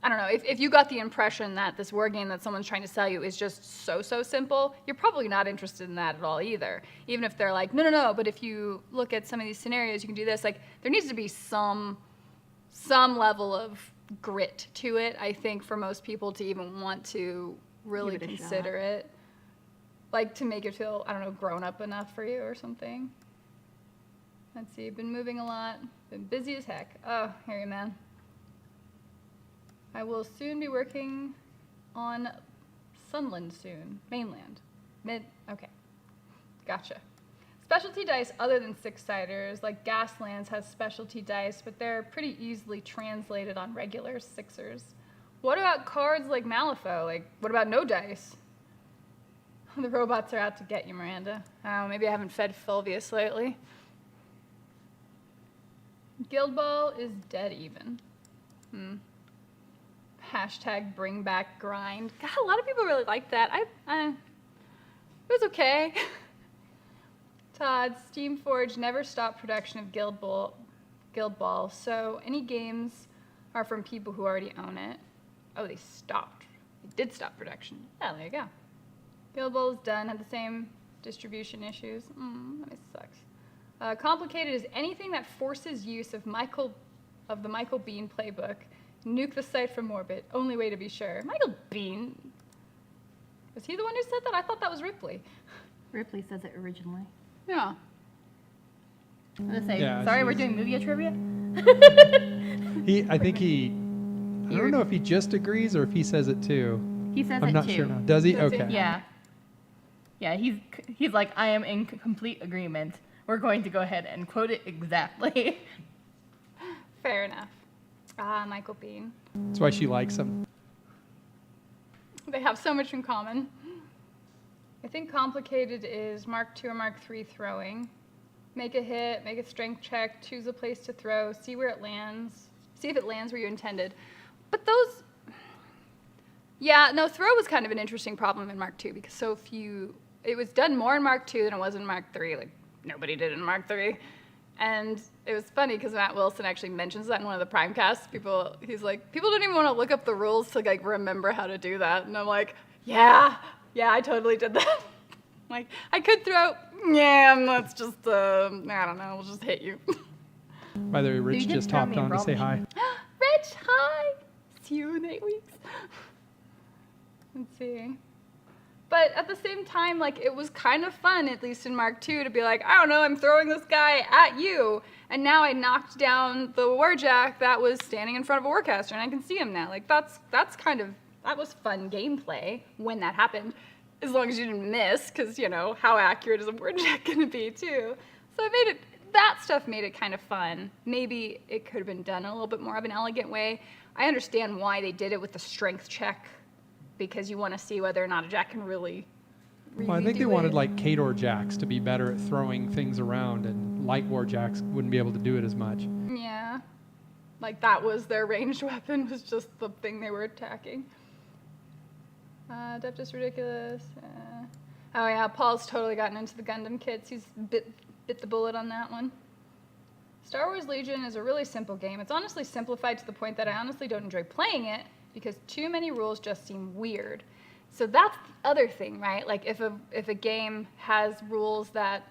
I don't know, if you got the impression that this war game that someone's trying to sell you is just so simple, you're probably not interested in that at all either. Even if they're like, no, but if you look at some of these scenarios, you can do this. Like, there needs to be some level of grit to it, I think, for most people to even want to really consider it. Like, to make it feel, I don't know, grown up enough for you or something. Let's see, been moving a lot, been busy as heck. Oh, hear you, man. I will soon be working on Sunland soon. Mainland. Okay. Gotcha. Specialty dice other than six-siders, like Gaslands has specialty dice, but they're pretty easily translated on regular sixers. What about cards like Malifaux? Like, what about no dice? The robots are out to get you, Miranda. Oh, maybe I haven't fed Fulvius lately. Guild Ball is dead even. Hashtag bring back grind. God, a lot of people really like that. It was okay. Todd, Steamforge never stopped production of Guild Ball, so any games are from people who already own it. Oh, they stopped. They did stop production. Yeah, there you go. Guild Ball is done, had the same distribution issues. That sucks. Complicated is anything that forces use of the Michael Bean playbook. Nuke the site from orbit. Only way to be sure. Michael Bean? Was he the one who said that? I thought that was Ripley. Ripley says it originally. Yeah. I'm gonna say, Yeah, sorry, we're she's- doing movie trivia? I think I don't know if he just agrees or if he says it too. He says I'm it not too. sure now. Does he? Does he? Okay. Yeah. Yeah, he's like, I am in complete agreement. We're going to go ahead and quote it exactly. Fair enough. Ah, Michael Bean. That's why she likes him. They have so much in common. I think complicated is Mark II or Mark III throwing. Make a hit, make a strength check, choose a place to throw, see where it lands, see if it lands where you intended. But those, yeah, no, throw was kind of an interesting problem in Mark II because so few, it was done more in Mark II than it was in Mark III. Like, nobody did it in Mark III. And it was funny because Matt Wilson actually mentions that in one of the Primecasts. He's like, people don't even want to look up the rules to like remember how to do that. And I'm like, yeah, I totally did that. Like, I could throw, let's just, I don't know, we'll just hit you. By the way, Rich did just throw hopped me a on to say hi. Robin. Rich, hi. See you in 8 weeks. Let's see. But at the same time, like, it was kind of fun, at least in Mark II, to be like, I don't know, I'm throwing this guy at you. And now I knocked down the warjack that was standing in front of a warcaster, and I can see him now. Like, that was fun gameplay when that happened. As long as you didn't miss, because, how accurate is a warjack going to be, too? So that stuff made it kind of fun. Maybe it could have been done in a little bit more of an elegant way. I understand why they did it with the strength check, because you want to see whether or not a jack can really Well, I think they wanted like Kador jacks to be better at throwing things around, and light war jacks wouldn't be able to do it as much. Yeah. Like that was their ranged weapon, was just the thing they were attacking. Adept is ridiculous. Oh yeah, Paul's totally gotten into the Gundam kits. He's bit the bullet on that one. Star Wars Legion is a really simple game. It's honestly simplified to the point that I honestly don't enjoy playing it because too many rules just seem weird. So that's the other thing, right? Like if a game has rules that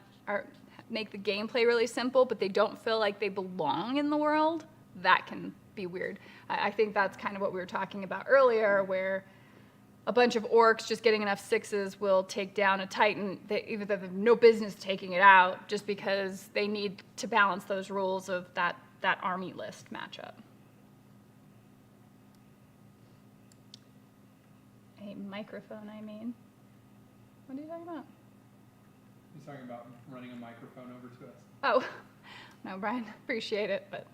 make the gameplay really simple, but they don't feel like they belong in the world, that can be weird. I think that's kind of what we were talking about earlier, where a bunch of orcs just getting enough sixes will take down a titan, even though they have no business taking it out, just because they need to balance those rules of that army list matchup. A microphone, I mean. What are you talking about? He's talking about running a microphone over to us. Oh, no, Brian, appreciate it, but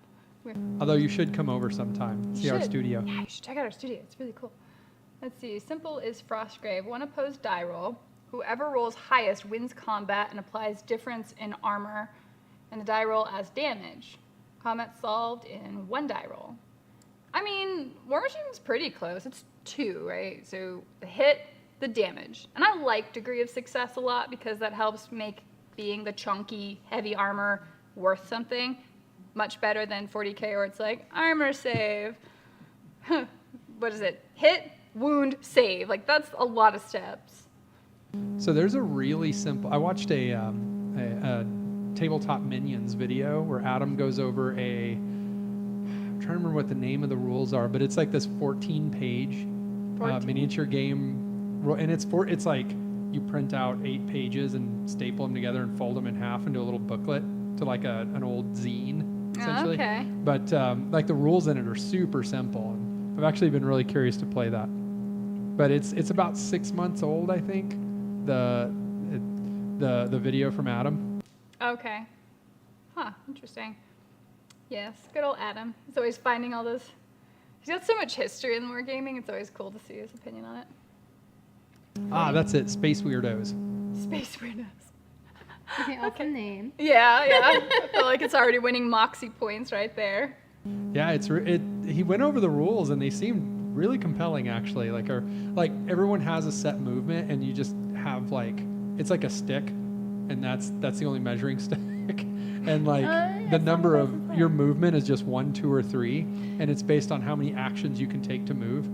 Although you should come over sometime, see our should. studio. Yeah, you should check out our studio. It's really cool. Let's see. Simple is Frostgrave. One opposed die roll. Whoever rolls highest wins combat and applies difference in armor and the die roll as damage. Combat solved in one die roll. I mean, War Machine's pretty close. It's 2, right? So the hit, the damage. And I like degree of success a lot because that helps make being the chunky, heavy armor worth something. Much better than 40k where it's like, armor save. What is it? Hit, wound, save. Like, that's a lot of steps. So there's a really simple. I watched a Tabletop Minions video where Adam goes over I'm trying to remember what the name of the rules are, but it's like this 14-page miniature game, and it's like you print out 8 pages and staple them together and fold them in half into a little booklet to like an old zine, essentially. Okay. But like the rules in it are super simple. And I've actually been really curious to play that. But it's about 6 months old, I think. The video from Adam. Okay. Huh, interesting. Yes, good old Adam. He's always finding all this. He's got so much history in wargaming, it's always cool to see his opinion on it. That's it. Space Weirdos. Space Weirdos. Okay, awesome name. Yeah. I feel like it's already winning Moxie points right there. Yeah, he went over the rules and they seemed really compelling actually. Like everyone has a set movement and you just have it's like a stick, and that's the only measuring stick. And the number of your movement is just 1, 2, or 3, and it's based on how many actions you can take to move.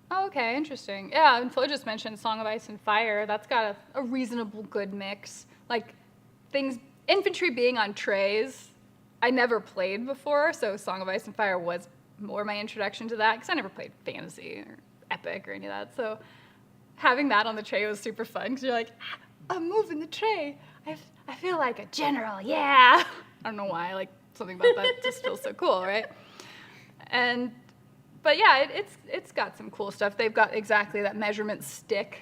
Oh, okay, interesting. Yeah, and Flo just mentioned Song of Ice and Fire. That's got a reasonable good mix. Like infantry being on trays, I never played before, so Song of Ice and Fire was more my introduction to that, because I never played fantasy or epic or any of that. So having that on the tray was super fun because you're like, I'm moving the tray. I feel like a general, yeah. I don't know why, like something about that just feels so cool, right? But yeah, it's got some cool stuff. They've got exactly that measurement stick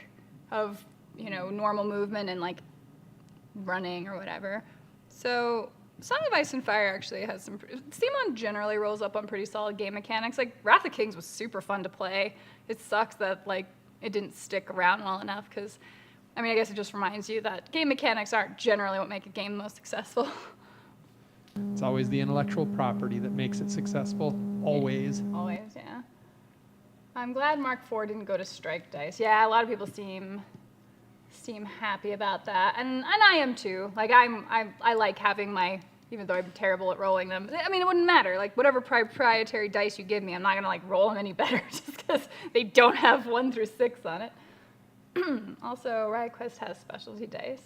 of, normal movement and like running or whatever. So Song of Ice and Fire actually has some. Steamon generally rolls up on pretty solid game mechanics. Like Wrath of Kings was super fun to play. It sucks that like it didn't stick around well enough because, I guess it just reminds you that game mechanics aren't generally what make a game most successful. It's always the intellectual property that makes it successful. Always. Always, yeah. I'm glad Mark IV didn't go to strike dice. Yeah, a lot of people seem happy about that, and I am too. Like I like having my, even though I'm terrible at rolling them. It wouldn't matter. Like whatever proprietary dice you give me, I'm not gonna like roll them any better just because they don't have 1 through 6 on it. Also, Riot Quest has specialty dice.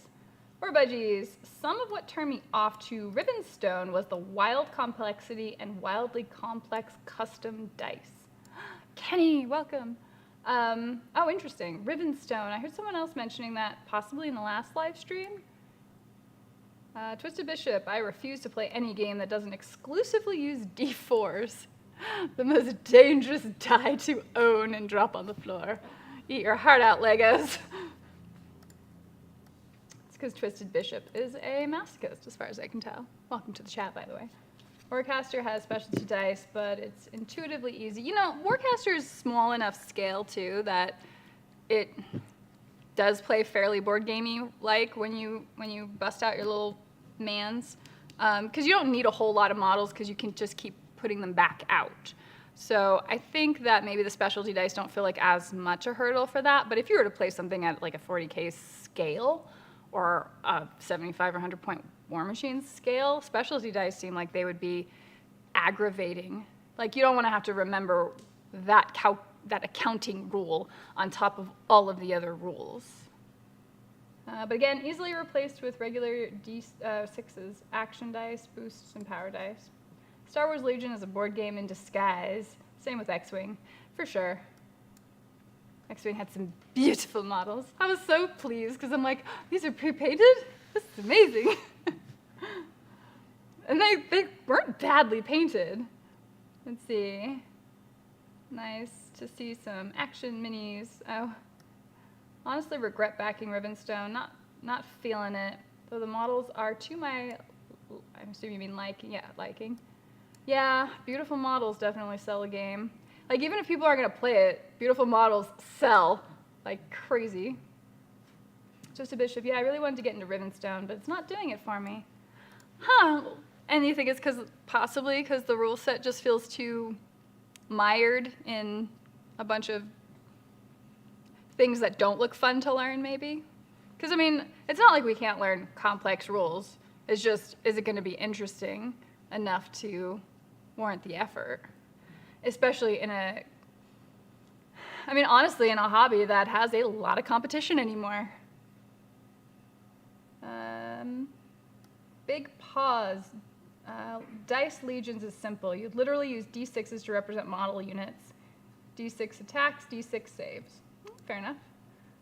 Or budgies, some of what turned me off to Rivenstone was the wild complexity and wildly complex custom dice. Kenny, welcome. Oh, interesting. Rivenstone. I heard someone else mentioning that possibly in the last live stream. Twisted Bishop. I refuse to play any game that doesn't exclusively use D4s. The most dangerous die to own and drop on the floor. Eat your heart out, Legos. It's because Twisted Bishop is a masochist, as far as I can tell. Welcome to the chat, by the way. Warcaster has specialty dice, but it's intuitively easy. Warcaster is small enough scale, too, that it does play fairly board gamey like when you bust out your little mans. Because you don't need a whole lot of models because you can just keep putting them back out. So I think that maybe the specialty dice don't feel like as much a hurdle for that. But if you were to play something at like a 40K scale or a 75 or 100 point War Machine scale, specialty dice seem like they would be aggravating. Like you don't want to have to remember that accounting rule on top of all of the other rules. But again, easily replaced with regular D6s, action dice, boosts, and power dice. Star Wars Legion is a board game in disguise. Same with X-Wing, for sure. X-Wing had some beautiful models. I was so pleased because I'm like, these are pre-painted? This is amazing. And they weren't badly painted. Let's see. Nice to see some action minis. Oh, honestly regret backing Rivenstone. Not feeling it. Though the models are to my, I'm assuming you mean liking. Yeah, liking. Yeah, beautiful models definitely sell a game. Like, even if people aren't going to play it, beautiful models sell like crazy. Just a Bishop. Yeah, I really wanted to get into Rivenstone, but it's not doing it for me. Huh. And you think it's possibly because the rule set just feels too mired in a bunch of things that don't look fun to learn, maybe? Because, it's not like we can't learn complex rules. It's just, is it going to be interesting enough to warrant the effort? Especially in honestly, in a hobby that has a lot of competition anymore. Big pause. Dice Legions is simple. You literally use D6s to represent model units. D6 attacks, D6 saves. Fair enough.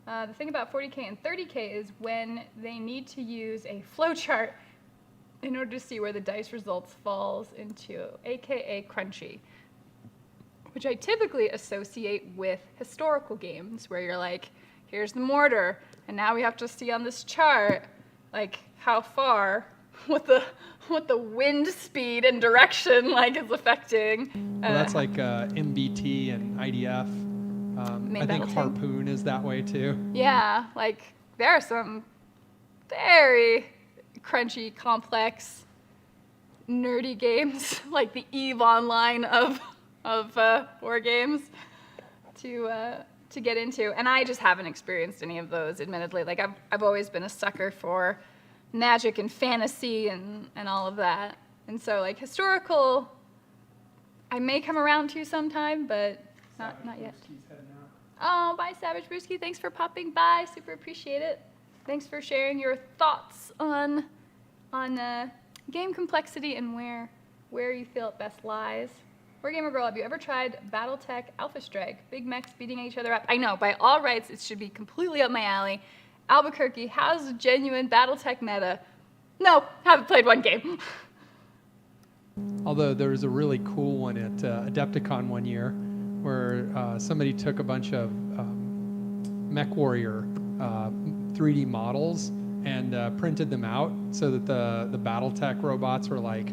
The thing about 40K and 30K is when they need to use a flowchart in order to see where the dice results falls into, aka crunchy, which I typically associate with historical games where you're like, here's the mortar, and now we have to see on this chart, like how far, what the wind speed and direction is affecting. Well, that's like MBT and IDF. I think Harpoon is that way too. Yeah, there are some very crunchy, complex, nerdy games, like the EVE Online of war games to get into, and I just haven't experienced any of those, admittedly. I've always been a sucker for magic and fantasy and all of that, and so historical, I may come around to sometime, but not yet. Oh, bye, Savage Brewski. Thanks for popping by. Super appreciate it. Thanks for sharing your thoughts on game complexity and where you feel it best lies. Wargamer Girl, have you ever tried Battletech Alpha Strike? Big mechs beating each other up. I know, by all rights, it should be completely up my alley. Albuquerque, how's a genuine Battletech meta? No, haven't played one game. Although there was a really cool one at Adepticon one year where somebody took a bunch of Mech Warrior 3D models and printed them out so that the Battletech robots were like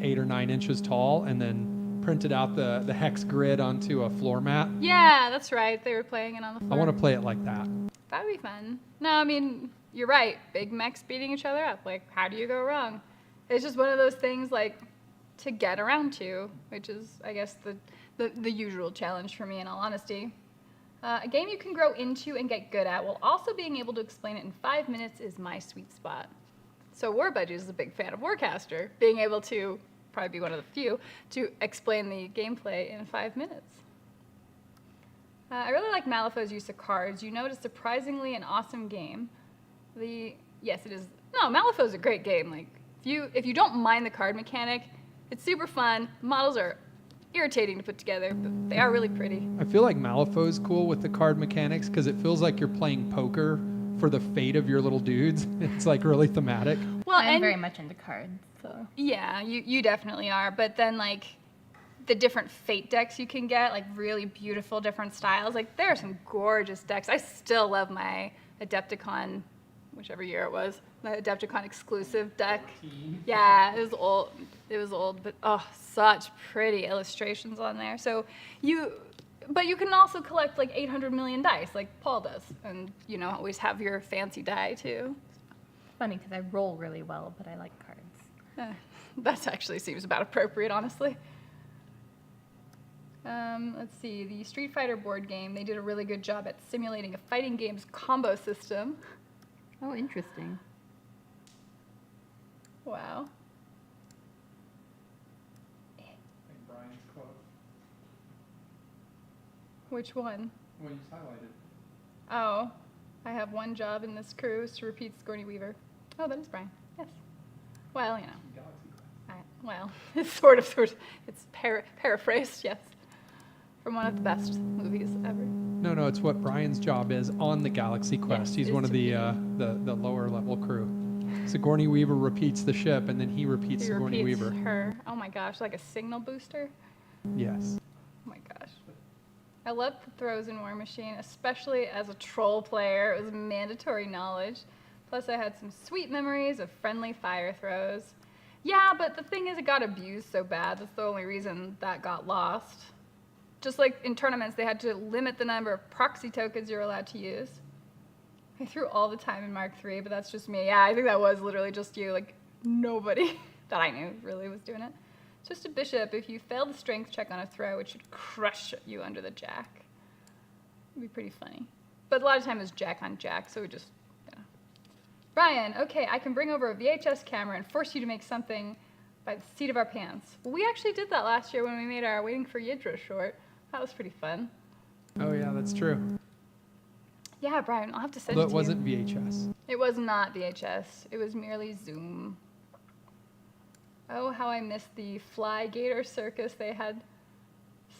8 or 9 inches tall, and then printed out the hex grid onto a floor mat. Yeah, that's right. They were playing it on the floor. I want to play it like that. That would be fun. No, I mean, you're right. Big mechs beating each other up. Like, how do you go wrong? It's just one of those things, like, to get around to, which is, I guess, the usual challenge for me, in all honesty. A game you can grow into and get good at while also being able to explain it in 5 minutes is my sweet spot. So Warbudgie is a big fan of Warcaster, being able to, probably be one of the few, to explain the gameplay in 5 minutes. I really like Malifo's use of cards. You know, it's surprisingly an awesome game. Yes, it is. No, Malifo's a great game. Like, if you don't mind the card mechanic, it's super fun. Models are irritating to put together, but they are really pretty. I feel like Malifo's cool with the card mechanics because it feels like you're playing poker for the fate of your little dudes. It's like really thematic. Well, I'm very much into cards, so. Yeah, you definitely are. But then, like, the different fate decks you can get, like really beautiful different styles. Like, there are some gorgeous decks. I still love my Adepticon, whichever year it was, the Adepticon exclusive deck. Yeah, it was old, but oh, such pretty illustrations on there. So but you can also collect like 800 million dice, like Paul does, and always have your fancy die too. Funny because I roll really well, but I like cards. That actually seems about appropriate, honestly. Let's see, the Street Fighter board game, they did a really good job at simulating a fighting game's combo system. Oh, interesting. Wow. Brian's quote. Which one? Well, you highlighted. Oh, I have one job in this crew is to repeat Sigourney Weaver. Oh, that is Brian. Yes. Well, Galaxy Quest. it's sort of, it's paraphrased, yes. From one of the best movies ever. No, it's what Brian's job is on the Galaxy Quest. Yes, He's is one of to the lower level crew. Sigourney Weaver repeats the ship, and then he repeats He Sigourney repeats Weaver. her. Oh my gosh, like a signal booster? Yes. Oh my gosh. I loved the throws in War Machine, especially as a troll player. It was mandatory knowledge. Plus, I had some sweet memories of friendly fire throws. Yeah, but the thing is, it got abused so bad. That's the only reason that got lost. Just like in tournaments, they had to limit the number of proxy tokens you're allowed to use. I threw all the time in Mark III, but that's just me. Yeah, I think that was literally just you. Like, nobody that I knew really was doing it. Just a bishop. If you failed the strength check on a throw, it should crush you under the jack. It'd be pretty funny. But a lot of time it was jack on jack, so we just, Brian, okay, I can bring over a VHS camera and force you to make something by the seat of our pants. Well, we actually did that last year when we made our Waiting for Yidra short. That was pretty fun. Oh yeah, that's true. Yeah, Brian, I'll have to send But it it to wasn't you. VHS. It was not VHS. It was merely Zoom. Oh, how I missed the fly gator circus. They had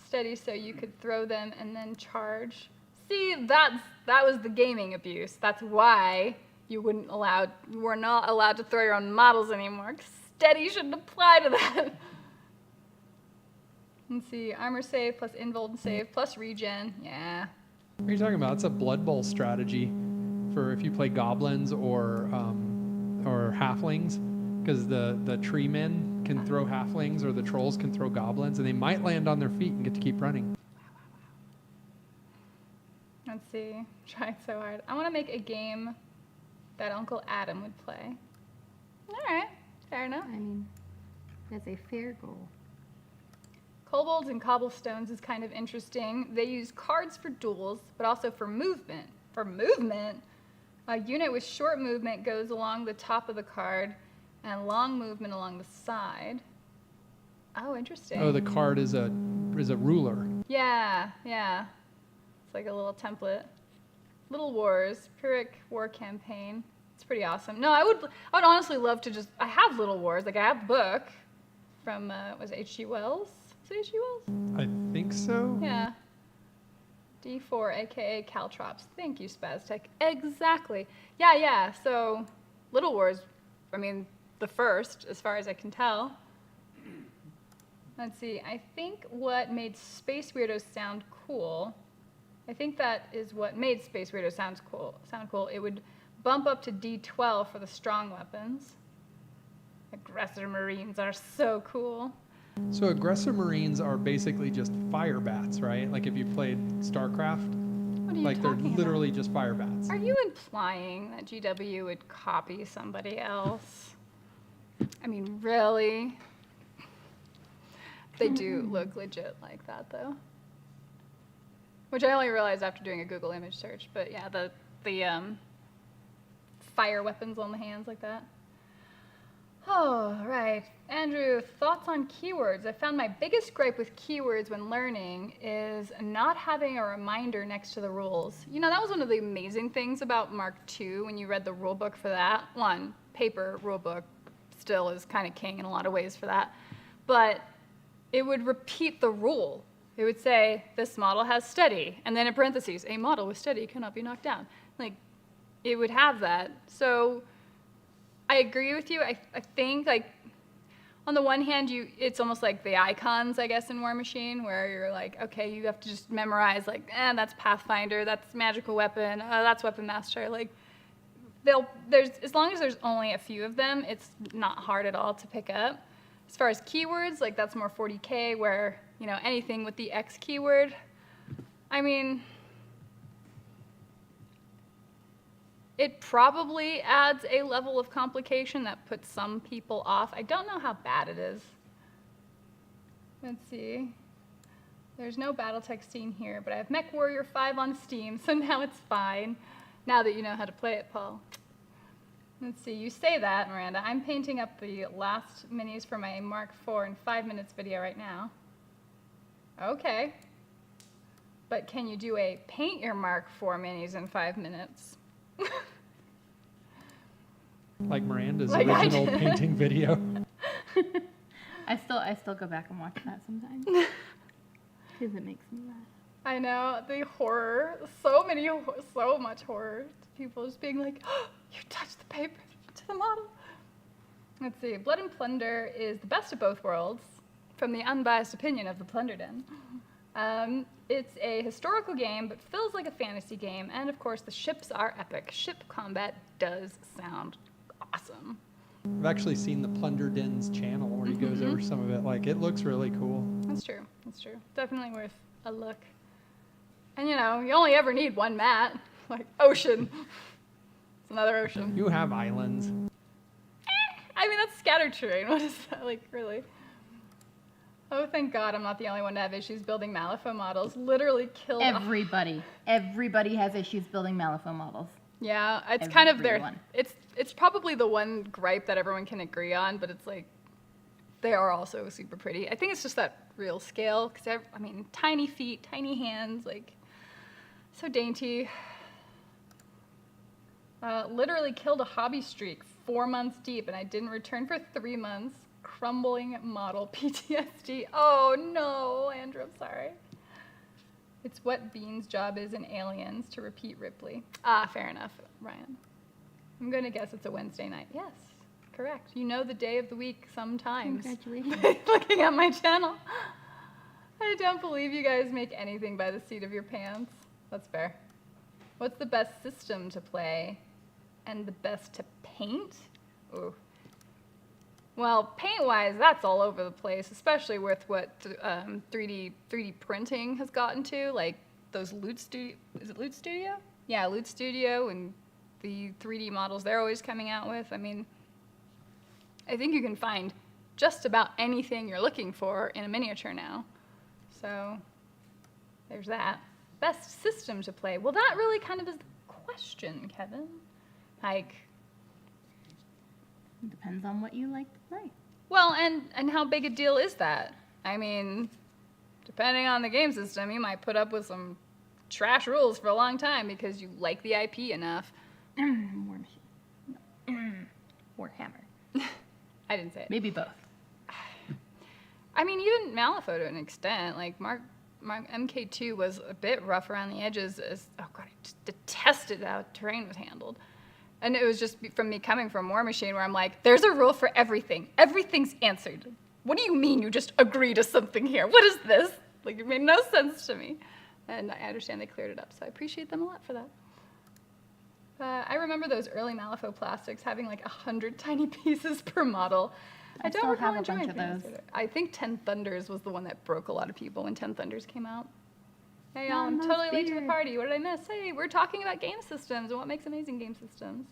steady so you could throw them and then charge. See, that was the gaming abuse. That's why you were not allowed to throw your own models anymore. Steady shouldn't apply to that. Let's see, armor save plus invuln save plus regen. Yeah. What are you talking about? It's a Blood Bowl strategy for if you play goblins or halflings, because the tree men can throw halflings or the trolls can throw goblins, and they might land on their feet and get to keep running. Let's see. Trying so hard. I want to make a game that Uncle Adam would play. All right. Fair enough. I mean, that's a fair goal. Kobolds and cobblestones is kind of interesting. They use cards for duels, but also for movement. For movement? A unit with short movement goes along the top of the card, and long movement along the side. Oh, interesting. Oh, the card is a ruler. Yeah. It's like a little template. Little Wars, Pyrrhic War Campaign. It's pretty awesome. No, I would honestly love to I have Little Wars. Like, I have the book from, was it H.G. Wells? say she was? I think so. Yeah. D4, aka Caltrops. Thank you, Spaztech. Exactly. Yeah. So, Little Wars, I mean, the first, as far as I can tell. Let's see. I think what made Space Weirdos sound cool, I think that is what made Space Weirdos sound cool. It would bump up to D12 for the strong weapons. Aggressor Marines are so cool. So aggressor Marines are basically just fire bats, right? Like if you played StarCraft, What are you like they're talking literally just fire bats. Are you implying that GW would copy somebody else? I mean, really? They do look legit like that, though. Which I only realized after doing a Google image search. But yeah, the fire weapons on the hands like that. Oh, right. Andrew, thoughts on keywords? I found my biggest gripe with keywords when learning is not having a reminder next to the rules. You know, that was one of the amazing things about Mark II when you read the rule book for that. One, paper rule book still is kind of king in a lot of ways for that. But it would repeat the rule. It would say, this model has steady, and then in parentheses, a model with steady cannot be knocked down. Like, it would have that. So I agree with you. I think, like, on the one hand, it's almost like the icons, I guess, in War Machine, where you're like, okay, you have to just memorize, like, that's Pathfinder, that's Magical Weapon, that's Weapon Master. Like, as long as there's only a few of them, it's not hard at all to pick up. As far as keywords, like, that's more 40K, where, you know, anything with the X keyword, I mean, it probably adds a level of complication that puts some people off. I don't know how bad it is. Let's see. There's no Battletech scene here, but I have Mech Warrior 5 on Steam, so now it's fine. Now that you know how to play it, Paul. Let's see, you say that, Miranda. I'm painting up the last minis for my Mark IV in 5 minutes video right now. Okay. But can you do a paint your Mark IV minis in 5 minutes? Like Miranda's Like I original did. painting video. I still go back and watch that sometimes. Because it makes me laugh. I know, the horror, so much horror. People just being like, oh, you touched the paper to the model. Let's see, Blood and Plunder is the best of both worlds, from the unbiased opinion of the Plunder Den. It's a historical game, but feels like a fantasy game, and of course the ships are epic. Ship combat does sound awesome. I've actually seen the Plunder Den's channel where he goes over some of it. Like, it looks really cool. That's true. Definitely worth a look. And you know, you only ever need one mat. Like, ocean. It's another ocean. You have islands. I mean, that's scattered terrain. What is that, like, really? Oh, thank God I'm not the only one to have issues building Malifaux models. Literally killed Everybody has issues building Malifaux models. Yeah, it's kind of their, Everyone. it's probably the one gripe that everyone can agree on, but it's like, they are also super pretty. I think it's just that real scale, because, I mean, tiny feet, tiny hands, like, so dainty. Literally killed a hobby streak 4 months deep, and I didn't return for 3 months. Crumbling model PTSD. Oh no, Andrew, I'm sorry. It's what Bean's job is in Aliens to repeat Ripley. Ah, fair enough, Ryan. I'm gonna guess it's a Wednesday night. Yes, correct. You know the day of the week sometimes. Congratulations. Looking at my channel. I don't believe you guys make anything by the seat of your pants. That's fair. What's the best system to play and the best to paint? Ooh. Well, paint-wise, that's all over the place, especially with what 3D printing has gotten to, like those Loot Studio. Is it Loot Studio? Yeah, Loot Studio and the 3D models they're always coming out with. I mean, I think you can find just about anything you're looking for in a miniature now. So there's that. Best system to play. Well, that really kind of is the question, Kevin. Like, Depends on what you like to play. well, and how big a deal is that? I mean, depending on the game system, you might put up with some trash rules for a long time because you like the IP enough. War Machine. Warhammer. I didn't say it. Maybe both. I mean, even Malifaux to an extent. Like, Mark MK2 was a bit rough around the edges. Oh, God, I just detested how terrain was handled. And it was just from me coming from War Machine where I'm like, there's a rule for everything. Everything's answered. What do you mean you just agree to something here? What is this? Like, it made no sense to me. And I understand they cleared it up, so I appreciate them a lot for that. I remember those early Malifaux plastics having like 100 tiny pieces per model. I don't still recall have a bunch enjoying of things those. either. I think 10 Thunders was the one that broke a lot of people when 10 Thunders came out. Hey, y'all, I'm Mama's totally late to the beard. party. What did I miss? Hey, we're talking about game systems and what makes amazing game systems.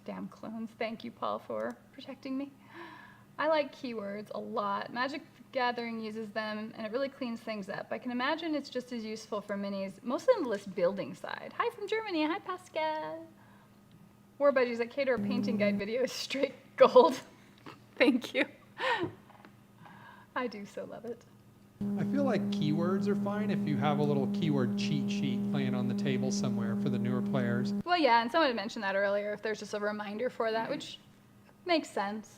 Damn clones. Thank you, Paul, for protecting me. I like keywords a lot. Magic the Gathering uses them, and it really cleans things up. I can imagine it's just as useful for minis, mostly on the list building side. Hi from Germany. Hi, Pascal. War Budgies, that cater a painting guide video is straight gold. Thank you. I do so love it. I feel like keywords are fine if you have a little keyword cheat sheet laying on the table somewhere for the newer players. Well, yeah, and someone had mentioned that earlier, if there's just a reminder for that, which makes sense.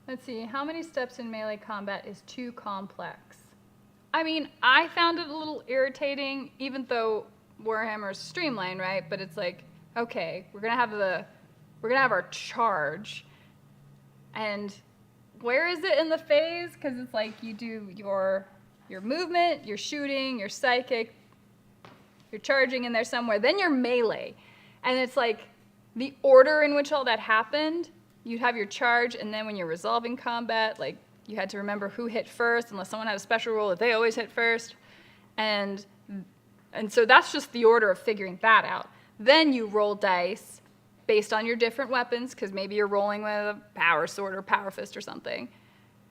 Let's see, how many steps in melee combat is too complex? I mean, I found it a little irritating, even though Warhammer's streamlined, right? But it's like, okay, we're gonna have our charge, and where is it in the phase? Because it's like you do your movement, your shooting, your psychic, you're charging in there somewhere, then your melee. And it's like the order in which all that happened, you'd have your charge, and then when you're resolving combat, like you had to remember who hit first, unless someone had a special rule that they always hit first. And so that's just the order of figuring that out. Then you roll dice based on your different weapons, because maybe you're rolling with a power sword or power fist or something.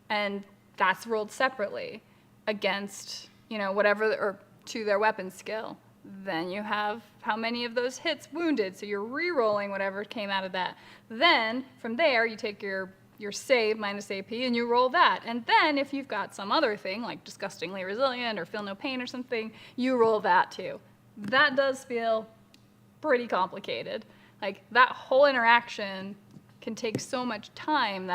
And that's rolled separately against, whatever, or to their weapon skill. Then you have how many of those hits wounded, so you're re-rolling whatever came out of that. Then, from there, you take your save minus AP and you roll that. And then, if you've got some other thing, like disgustingly resilient or feel no pain or something, you roll that too. That does feel pretty complicated. Like, that whole interaction can take so much time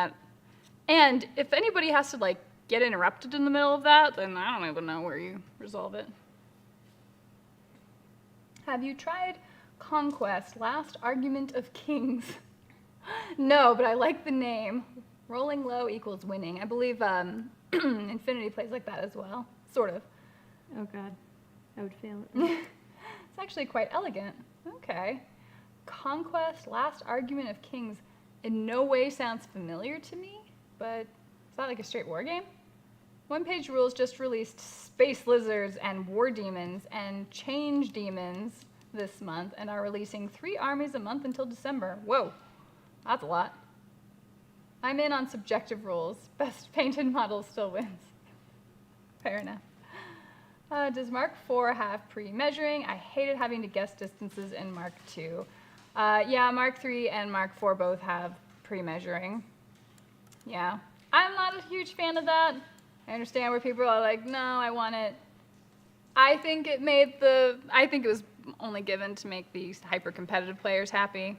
and if anybody has to, like, get interrupted in the middle of that, then I don't even know where you resolve it. Have you tried Conquest, Last Argument of Kings? No, but I like the name. Rolling low equals winning. I believe Infinity plays like that as well, sort of. Oh God, I would fail it. It's actually quite elegant. Okay. Conquest, Last Argument of Kings in no way sounds familiar to me, but is that like a straight war game? One-page rules just released Space Lizards and War Demons and Change Demons this month and are releasing 3 armies a month until December. Whoa, that's a lot. I'm in on subjective rules. Best painted model still wins. Fair enough. Does Mark IV have pre-measuring? I hated having to guess distances in Mark II. Yeah, Mark III and Mark IV both have pre-measuring. Yeah. I'm not a huge fan of that. I understand where people are like, no, I want it. I think it was only given to make these hyper-competitive players happy.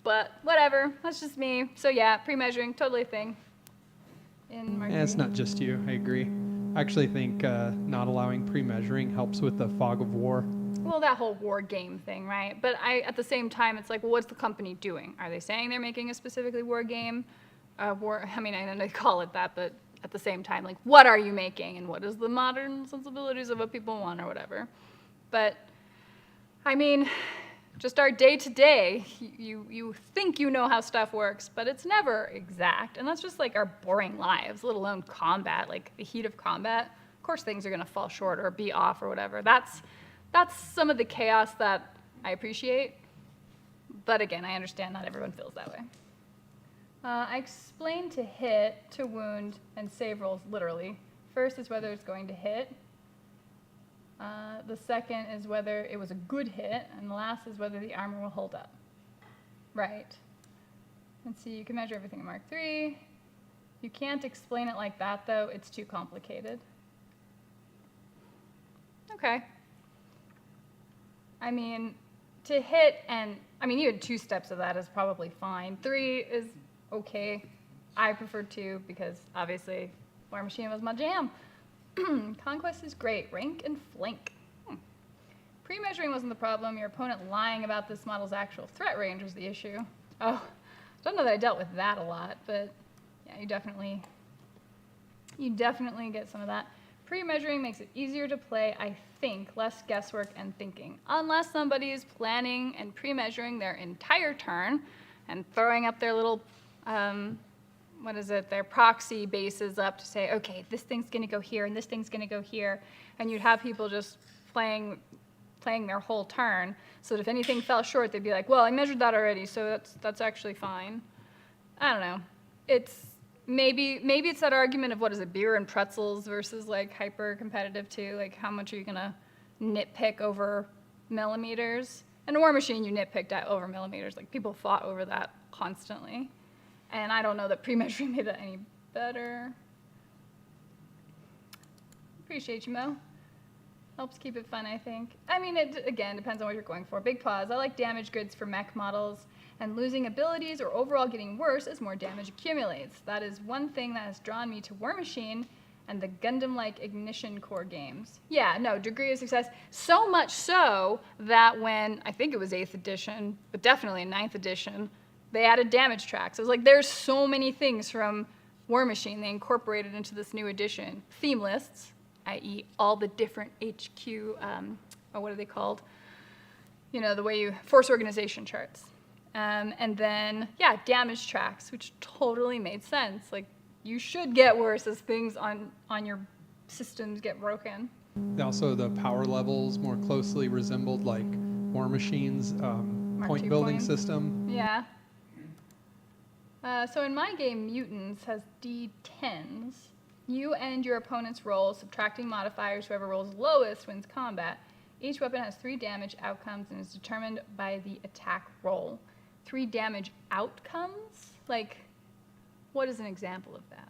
But whatever, that's just me. So yeah, pre-measuring, totally a thing. In Mark III. It's not just you, I agree. I actually think not allowing pre-measuring helps with the fog of war. Well, that whole war game thing, right? But at the same time, it's like, well, what's the company doing? Are they saying they're making a specifically war game? I know they call it that, but at the same time, like, what are you making? And what is the modern sensibilities of what people want or whatever? But, I mean, just our day-to-day, you think you know how stuff works, but it's never exact. And that's just like our boring lives, let alone combat, like the heat of combat. Of course, things are going to fall short or be off or whatever. That's some of the chaos that I appreciate. But again, I understand not everyone feels that way. I explained to hit, to wound, and save rolls literally. First is whether it's going to hit. The second is whether it was a good hit. And the last is whether the armor will hold up. Right. Let's see, you can measure everything in Mark III. You can't explain it like that, though. It's too complicated. Okay. I mean, to hit even 2 steps of that is probably fine. 3 is okay. I preferred 2 because obviously War Machine was my jam. Conquest is great. Rank and flank. Pre-measuring wasn't the problem. Your opponent lying about this model's actual threat range was the issue. Oh, I don't know that I dealt with that a lot, but yeah, you definitely get some of that. Pre-measuring makes it easier to play, I think, less guesswork and thinking. Unless somebody is planning and pre-measuring their entire turn and throwing up their little, their proxy bases up to say, okay, this thing's gonna go here and this thing's gonna go here. And you'd have people just playing their whole turn, so that if anything fell short, they'd be like, well, I measured that already, so that's actually fine. I don't know. It's maybe it's that argument of what is it, beer and pretzels versus like hyper competitive too. Like how much are you gonna nitpick over millimeters? In War Machine, you nitpicked at over millimeters. Like people fought over that constantly, and I don't know that pre-measuring made that any better. Appreciate you, Mo. Helps keep it fun, I think. I mean, it, again, depends on what you're going for. Big pause. I like damage grids for mech models, and losing abilities or overall getting worse as more damage accumulates. That is one thing that has drawn me to War Machine and the Gundam-like Ignition Core games. Yeah, no, degree of success. So much so that when, I think it was 8th edition, but definitely in 9th edition, they added damage tracks. I was like, there's so many things from War Machine they incorporated into this new edition. Theme lists, i.e. all the different HQ, or what are they called? You know, the way you, force organization charts. And then, yeah, damage tracks, which totally made sense. Like, you should get worse as things on your systems get broken. Also, the power levels more closely resembled like War Machine's point building system. Yeah. So in my game, Mutants has D10s. You and your opponent's roll, subtracting modifiers. Whoever rolls lowest wins combat. Each weapon has 3 damage outcomes and is determined by the attack roll. 3 damage outcomes? Like, what is an example of that?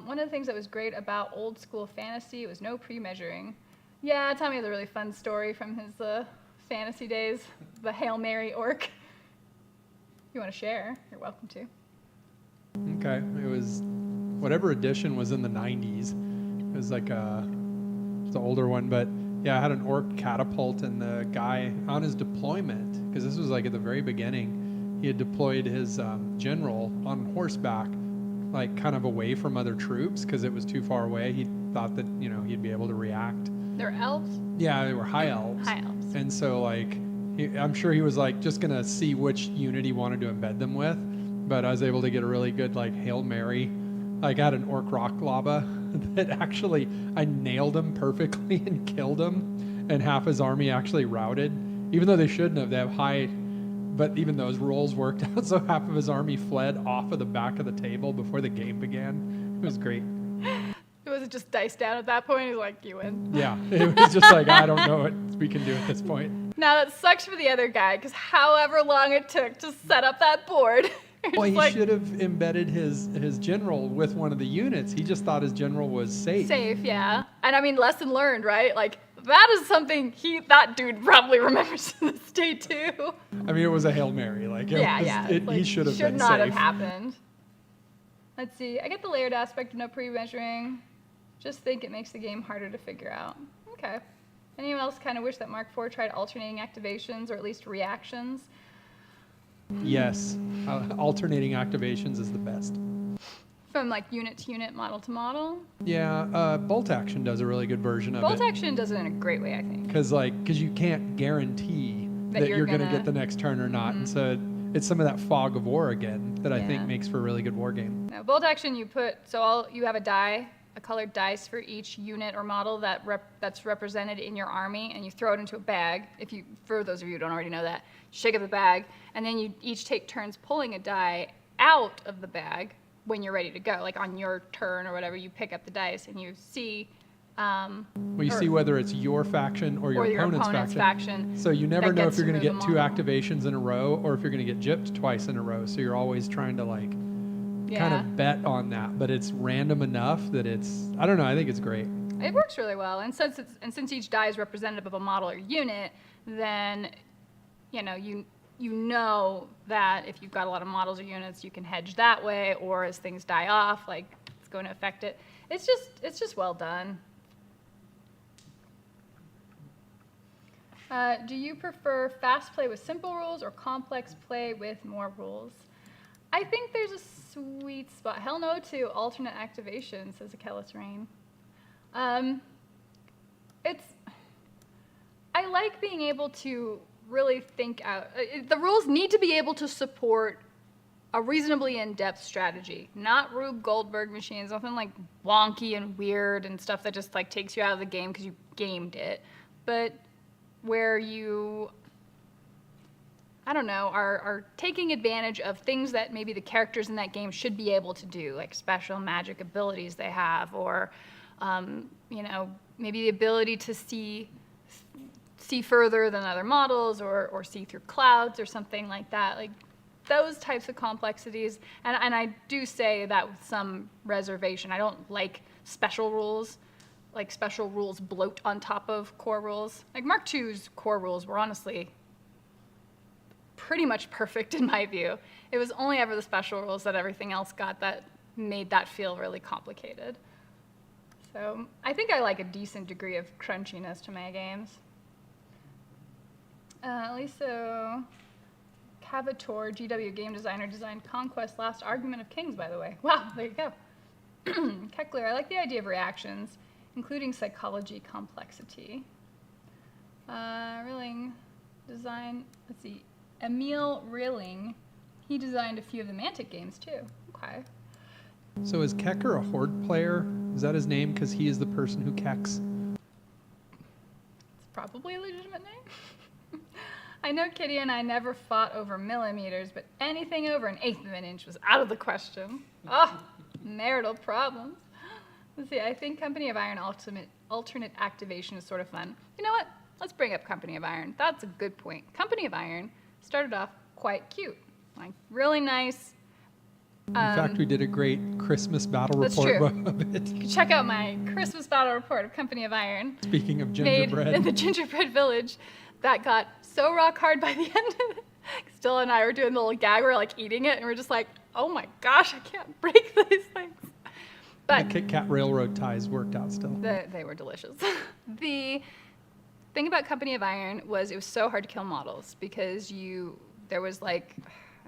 One of the things that was great about old school fantasy was no pre-measuring. Yeah, Tommy has a really fun story from his fantasy days, the Hail Mary orc. If you want to share, you're welcome to. Okay, it was whatever edition was in the 90s. It was like it's an older one, but yeah, I had an orc catapult, and the guy on his deployment, because this was like at the very beginning, he had deployed his general on horseback, like kind of away from other troops because it was too far away. He thought that, you know, he'd be able to react. They're elves? Yeah, they were high elves. High elves. And so like, I'm sure he was like just gonna see which unit he wanted to embed them with, but I was able to get a really good like Hail Mary. Like I had an orc rock lava that actually I nailed him perfectly and killed him, and half his army actually routed, even though they shouldn't have. They have high, but even those rolls worked out, so half of his army fled off of the back of the table before the game began. It was great. Was it just dice down at that point? He's like, you win. Yeah, it was just like, I don't know what we can do at this point. Now that sucks for the other guy, because however long it took to set up that board. Well, he should have embedded his general with one of the units. He just thought his general was safe. Safe, yeah. And I mean, lesson learned, right? Like, that is something that dude probably remembers to this day too. I mean, it was a Hail Mary. Like, he should have been safe. Should not have happened. Let's see. I get the layered aspect of no pre-measuring. Just think it makes the game harder to figure out. Okay. Anyone else kind of wish that Mark IV tried alternating activations or at least reactions? Yes. Alternating activations is the best. From like unit to unit, model to model? Yeah. Bolt action does a really good version of it. Bolt action does it in a great way, I think. Because you can't guarantee that you're going to get the next turn or not. And so it's some of that fog of war again that I think makes for a really good war game. Now, bolt action, you have a die, a colored dice for each unit or model that's represented in your army, and you throw it into a bag. For those of you who don't already know that, shake up the bag, and then you each take turns pulling a die out of the bag when you're ready to go. Like on your turn or whatever, you pick up the dice and you see. See whether it's your faction or your opponent's faction. So you never know if you're going to get 2 activations in a row or if you're going to get gypped twice in a row. So you're always trying to kind of bet on that, but it's random enough that I don't know, I think it's great. It works really well, and since each die is representative of a model or unit, then you you know that if you've got a lot of models or units, you can hedge that way, or as things die off, like it's going to affect it. It's just well done. Do you prefer fast play with simple rules or complex play with more rules? I think there's a sweet spot. Hell no to alternate activation, says Achilles Rain. I like being able to really think out. The rules need to be able to support a reasonably in-depth strategy, not Rube Goldberg machines, nothing like wonky and weird and stuff that just like takes you out of the game because you gamed it, but where you, I don't know, are taking advantage of things that maybe the characters in that game should be able to do, like special magic abilities they have, or you know, maybe the ability to see further than other models, or see through clouds or something like that. Like those types of complexities, and I do say that with some reservation. I don't like special rules. Like special rules bloat on top of core rules. Like Mark II's core rules were honestly pretty much perfect in my view. It was only ever the special rules that everything else got that made that feel really complicated. So I think I like a decent degree of crunchiness to my games. Lisa Cavator, GW game designer, designed Conquest Last Argument of Kings, by the way. Wow, there you go. Keckler, I like the idea of reactions, including psychology complexity. Rilling design, let's see, Emil Rilling, he designed a few of the Mantic games too. Okay. So is Kecker a horde player? Is that his name? Because he is the person who kecks. It's probably a legitimate name. I know Kitty and I never fought over millimeters, but anything over 1/8 of an inch was out of the question. Oh, marital problems. Let's see, I think Company of Iron alternate activation is sort of fun. You know what? Let's bring up Company of Iron. That's a good point. Company of Iron started off quite cute. Like, really nice. In fact, we did a great Christmas battle That's report true. of it. You can check out my Christmas battle report of Company of Iron. Speaking of Made gingerbread. in the gingerbread village. That got so rock hard by the end of it. Still and I were doing the little gag, we're like eating it, and we're just like, oh my gosh, I can't break these things. But the Kit Kat railroad ties worked out still. they were delicious. The thing about Company of Iron was it was so hard to kill models because there was like,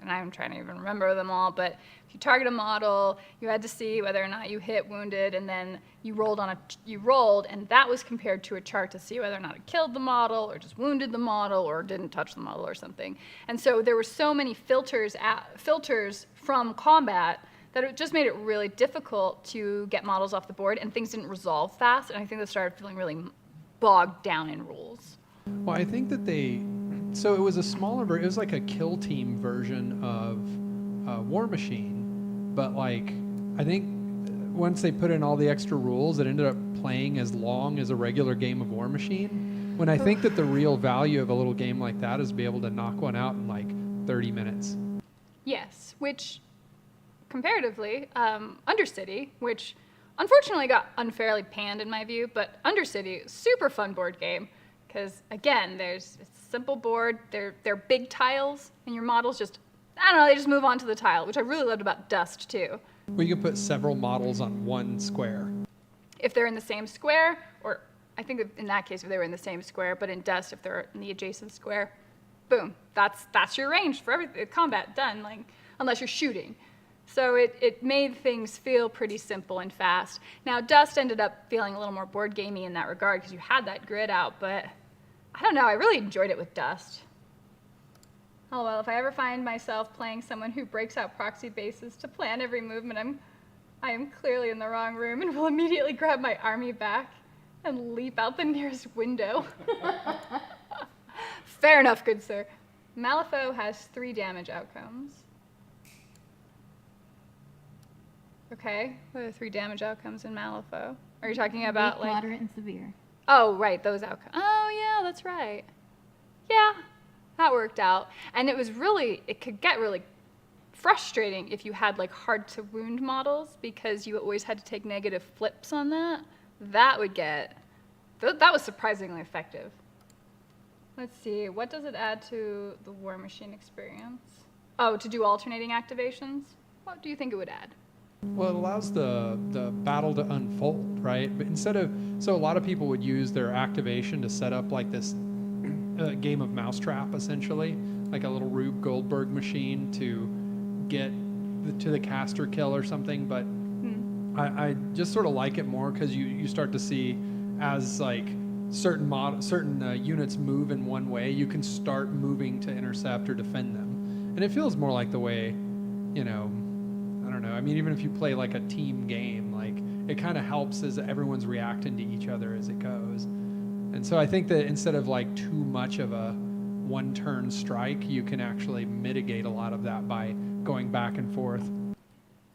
and I'm trying to even remember them all, but if you target a model, you had to see whether or not you hit, wounded, and then you rolled, and that was compared to a chart to see whether or not it killed the model, or just wounded the model, or didn't touch the model, or something. And so there were so many filters from combat that it just made it really difficult to get models off the board, and things didn't resolve fast, and I think they started feeling really bogged down in rules. Well, I think that so it was a smaller it was like a kill team version of War Machine, but like I think once they put in all the extra rules, it ended up playing as long as a regular game of War Machine, when I think that the real value of a little game like that is to be able to knock one out in like 30 minutes. Yes, which comparatively, Undercity, which unfortunately got unfairly panned in my view, but Undercity, super fun board game. Because again, it's a simple board, they're big tiles, and your models just, I don't know, they just move on to the tile, which I really loved about Dust too. Well, you could put several models on one square. If they're in the same square, or I think in that case if they were in the same square, but in Dust if they're in the adjacent square, boom, that's your range for everything, combat done, like unless you're shooting. So it made things feel pretty simple and fast. Now Dust ended up feeling a little more board gamey in that regard because you had that grid out, but I don't know, I really enjoyed it with Dust. Oh well, if I ever find myself playing someone who breaks out proxy bases to plan every movement, I am clearly in the wrong room and will immediately grab my army back and leap out the nearest window. Fair enough, good sir. Malifaux has 3 damage outcomes. Okay, what are the 3 damage outcomes in Malifaux? Are you talking about Weak, like... moderate, and severe. Oh, right, those outcomes. Oh, yeah, that's right. Yeah, that worked out. And it could get really frustrating if you had like hard to wound models because you always had to take negative flips on that. That was surprisingly effective. Let's see, what does it add to the War Machine experience? Oh, to do alternating activations? What do you think it would add? Well, it allows the battle to unfold, right? But so a lot of people would use their activation to set up like this game of mousetrap, essentially, like a little Rube Goldberg machine to get to the caster kill or something. But I just sort of like it more because you start to see as like certain units move in one way, you can start moving to intercept or defend them, and it feels more like the way, I don't know. I mean, even if you play like a team game, like it kind of helps as everyone's reacting to each other as it goes. And so I think that instead of like too much of a one-turn strike, you can actually mitigate a lot of that by going back and forth.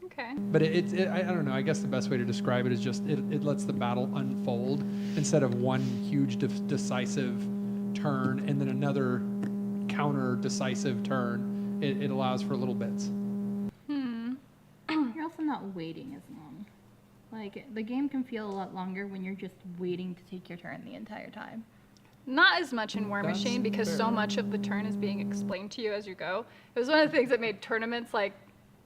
Okay. But I don't know. I guess the best way to describe it is just it lets the battle unfold instead of one huge decisive turn and then another counter decisive turn. It allows for little bits. You're also not waiting as long. Like, the game can feel a lot longer when you're just waiting to take your turn the entire time. Not as much in War That's Machine because so fair. much of the turn is being explained to you as you go. It was one of the things that made tournaments like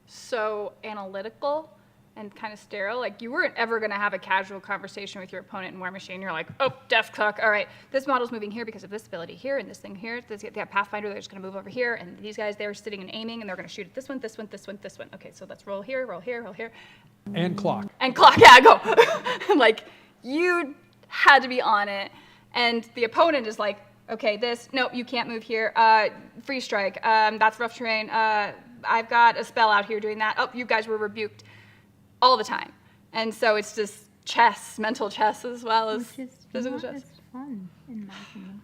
so analytical and kind of sterile. Like you weren't ever going to have a casual conversation with your opponent in War Machine. You're like, oh, def clock. All right, this model's moving here because of this ability here and this thing here. They have Pathfinder, they're just going to move over here. And these guys, they're sitting and aiming and they're going to shoot at this one, this one, this one, this one. Okay, so let's roll here, roll here, roll here. And clock. And clock, yeah, go. Like you had to be on it. And the opponent is like, okay, this, nope, you can't move here. Free strike, that's rough terrain. I've got a spell out here doing that. Oh, you guys were rebuked all the time. And so it's just chess, mental chess as well as Which is physical not chess. as fun, in my opinion.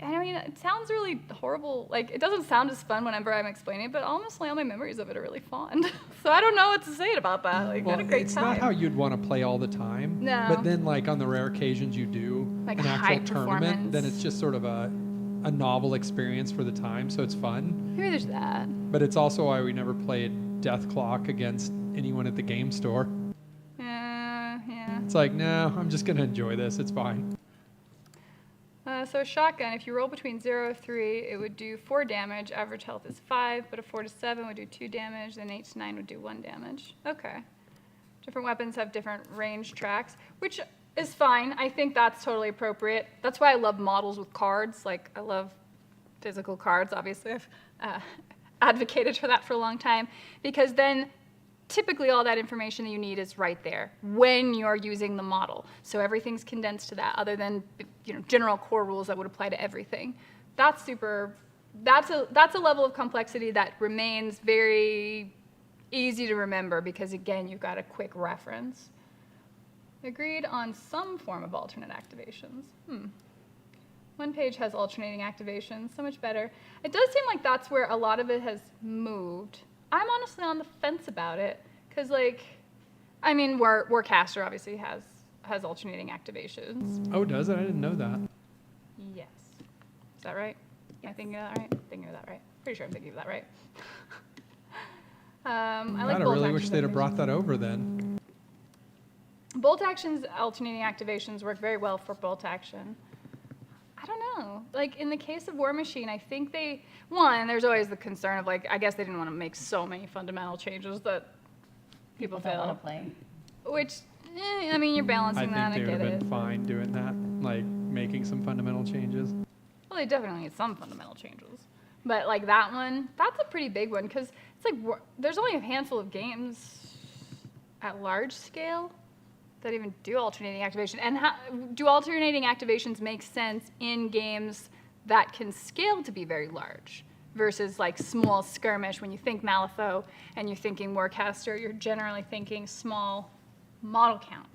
I mean, it sounds really horrible. Like, it doesn't sound as fun whenever I'm explaining it, but honestly, all my memories of it are really fond. So I don't know what to say about that. Like, Well, what a great it's time. not how you'd want to play all the time. No. But then, like on the rare occasions you do Like an high actual tournament, then performance. it's just sort of a novel experience for the time, so it's fun. Maybe there's that. But it's also why we never played Death Clock against anyone at the game store. Yeah. It's like, no, I'm just gonna enjoy this. It's fine. So a shotgun, if you roll between 0 and 3, it would do 4 damage. Average health is 5, but a 4 to 7 would do 2 damage. Then 8 to 9 would do 1 damage. Okay. Different weapons have different range tracks, which is fine. I think that's totally appropriate. That's why I love models with cards. Like, I love physical cards, obviously. I've advocated for that for a long time. Because then typically all that information that you need is right there when you're using the model. So everything's condensed to that, other than general core rules that would apply to everything. That's a level of complexity that remains very easy to remember because, again, you've got a quick reference. Agreed on some form of alternate activations. One page has alternating activations, so much better. It does seem like that's where a lot of it has moved. I'm honestly on the fence about it, because, Warcaster obviously has alternating activations. Oh, does it? I didn't know that. Yes. Is that right? Am I thinking of that right? Thinking of that right? Pretty sure I'm thinking of that right. I like God, I bolt really wish actions they'd have activations. brought that over then. Bolt actions, alternating activations work very well for bolt action. I don't know. Like, in the case of War Machine, I think there's always the concern of, I guess they didn't want to make so many fundamental changes that people don't want feel. to play. Which, you're balancing that, I I think they would get have it. been fine doing that, like making some fundamental changes. Well, they definitely need some fundamental changes. But, that one, that's a pretty big one, because it's there's only a handful of games at large scale that even do alternating activation. And do alternating activations make sense in games that can scale to be very large versus small skirmish? When you think Malifaux and you're thinking Warcaster, you're generally thinking small model count.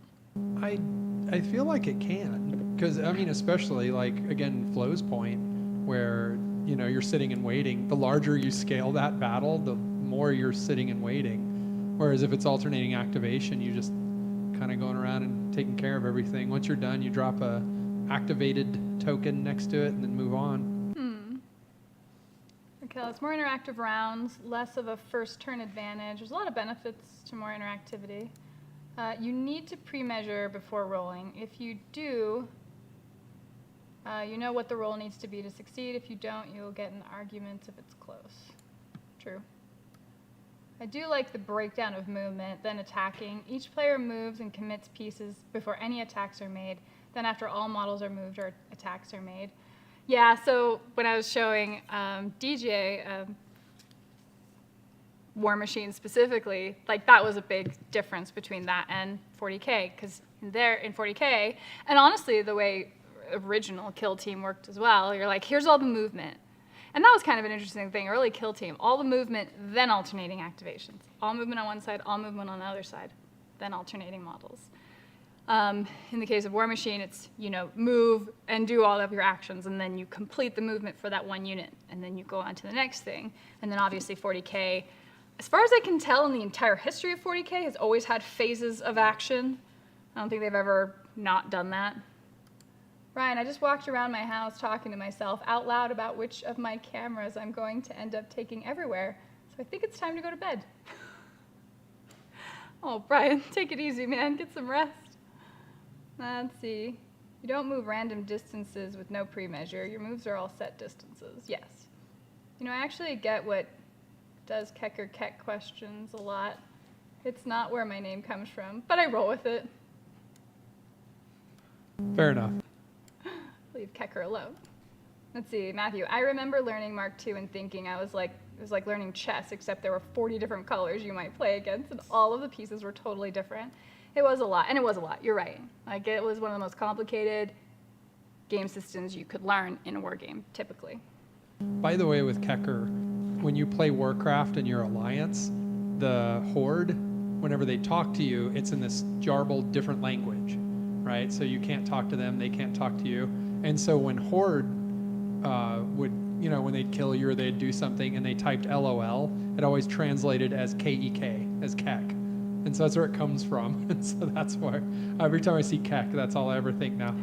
I feel like it can, because especially again, Flo's point, where you're sitting and waiting. The larger you scale that battle, the more you're sitting and waiting. Whereas if it's alternating activation, you just kind of going around and taking care of everything. Once you're done, you drop a activated token next to it and then move on. Okay, it's more interactive rounds, less of a first turn advantage. There's a lot of benefits to more interactivity. You need to pre-measure before rolling. If you do, You know what the roll needs to be to succeed. If you don't, you'll get in arguments if it's close. True. I do like the breakdown of movement, then attacking. Each player moves and commits pieces before any attacks are made. Then after all models are moved or attacks are made. Yeah, so when I was showing DJ War Machine specifically, like that was a big difference between that and 40K, because there in 40K, and honestly the way original Kill Team worked as well, you're like, here's all the movement. And that was kind of an interesting thing, early Kill Team, all the movement, then alternating activations. All movement on one side, all movement on the other side, then alternating models. In the case of War Machine, it's, you know, move and do all of your actions, and then you complete the movement for that one unit, and then you go on to the next thing. And then obviously 40K, as far as I can tell in the entire history of 40K, has always had phases of action. I don't think they've ever not done that. Ryan, I just walked around my house talking to myself out loud about which of my cameras I'm going to end up taking everywhere, so I think it's time to go to bed. Oh, Brian, take it easy, man. Get some rest. Let's see. You don't move random distances with no pre-measure. Your moves are all set distances. Yes. You know, I actually get what does Keck or Keck questions a lot. It's not where my name comes from, but I roll with it. Fair enough. Leave Kecker alone. Let's see, Matthew. I remember learning Mark II and thinking it was like learning chess, except there were 40 different colors you might play against, and all of the pieces were totally different. It was a lot, and it was a lot. You're right. Like, it was one of the most complicated game systems you could learn in a war game, typically. By the way, with Kecker, when you play Warcraft in your alliance, the Horde, whenever they talk to you, it's in this jarbled different language, right? So you can't talk to them, they can't talk to you. And so when Horde would, you know, when they'd kill you or they'd do something and they typed LOL, it always translated as KEK, as Keck. And so that's where it comes from. And so that's why every time I see Keck, that's all I ever think now.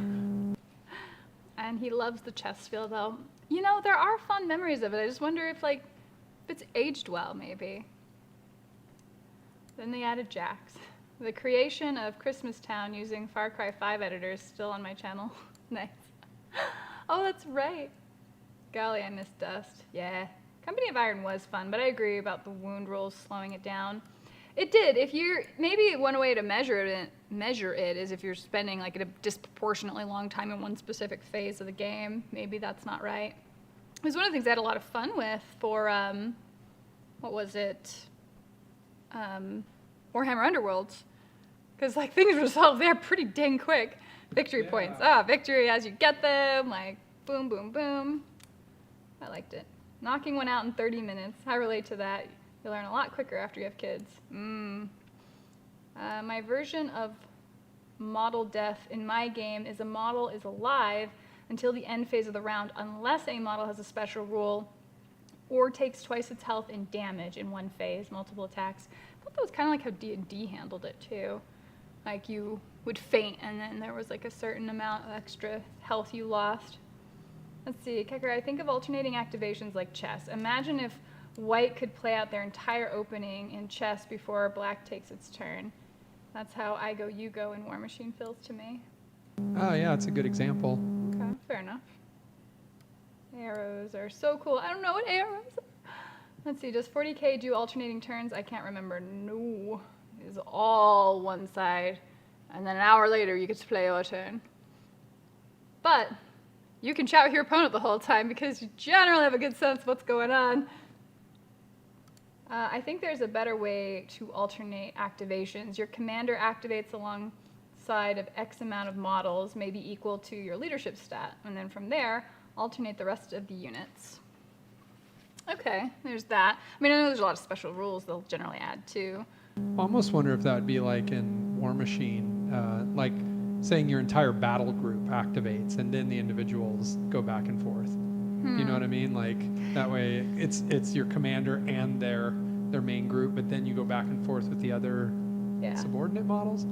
And he loves the chess feel, though. You know, there are fond memories of it. I just wonder if, like, if it's aged well, maybe. Then they added Jax. The creation of Christmas Town using Far Cry 5 editors still on my channel. Nice. Oh, that's right. Golly, I missed Dust. Yeah. Company of Iron was fun, but I agree about the wound rules slowing it down. It did. If you're, maybe one way to measure it is if you're spending like a disproportionately long time in one specific phase of the game. Maybe that's not right. It was one of the things I had a lot of fun with for, what was it? Warhammer Underworlds. Because like things were solved there pretty dang quick. Victory points. Victory as you get them. Like boom, boom, boom. I liked it. Knocking one out in 30 minutes. I relate to that. You learn a lot quicker after you have kids. My version of model death in my game is a model is alive until the end phase of the round unless a model has a special rule or takes twice its health in damage in one phase, multiple attacks. I thought that was kind of like how D&D handled it too. Like you would faint and then there was like a certain amount of extra health you lost. Let's see, Kecker, I think of alternating activations like chess. Imagine if White could play out their entire opening in chess before Black takes its turn. That's how I go, you go in War Machine feels to me. Oh, yeah, it's a good example. Okay, fair enough. Arrows are so cool. I don't know what arrows are. Let's see, does 40K do alternating turns? I can't remember. No, it is all one side. And then an hour later, you get to play your turn. But you can chat with your opponent the whole time because you generally have a good sense of what's going on. I think there's a better way to alternate activations. Your commander activates alongside of X amount of models, maybe equal to your leadership stat. And then from there, alternate the rest of the units. Okay, there's that. I mean, I know there's a lot of special rules they'll generally add too. I almost wonder if that would be like in War Machine, like saying your entire battle group activates and then the individuals go back and forth. You know what I mean? Like that way it's your commander and their main group, but then you go back and forth with the other subordinate models.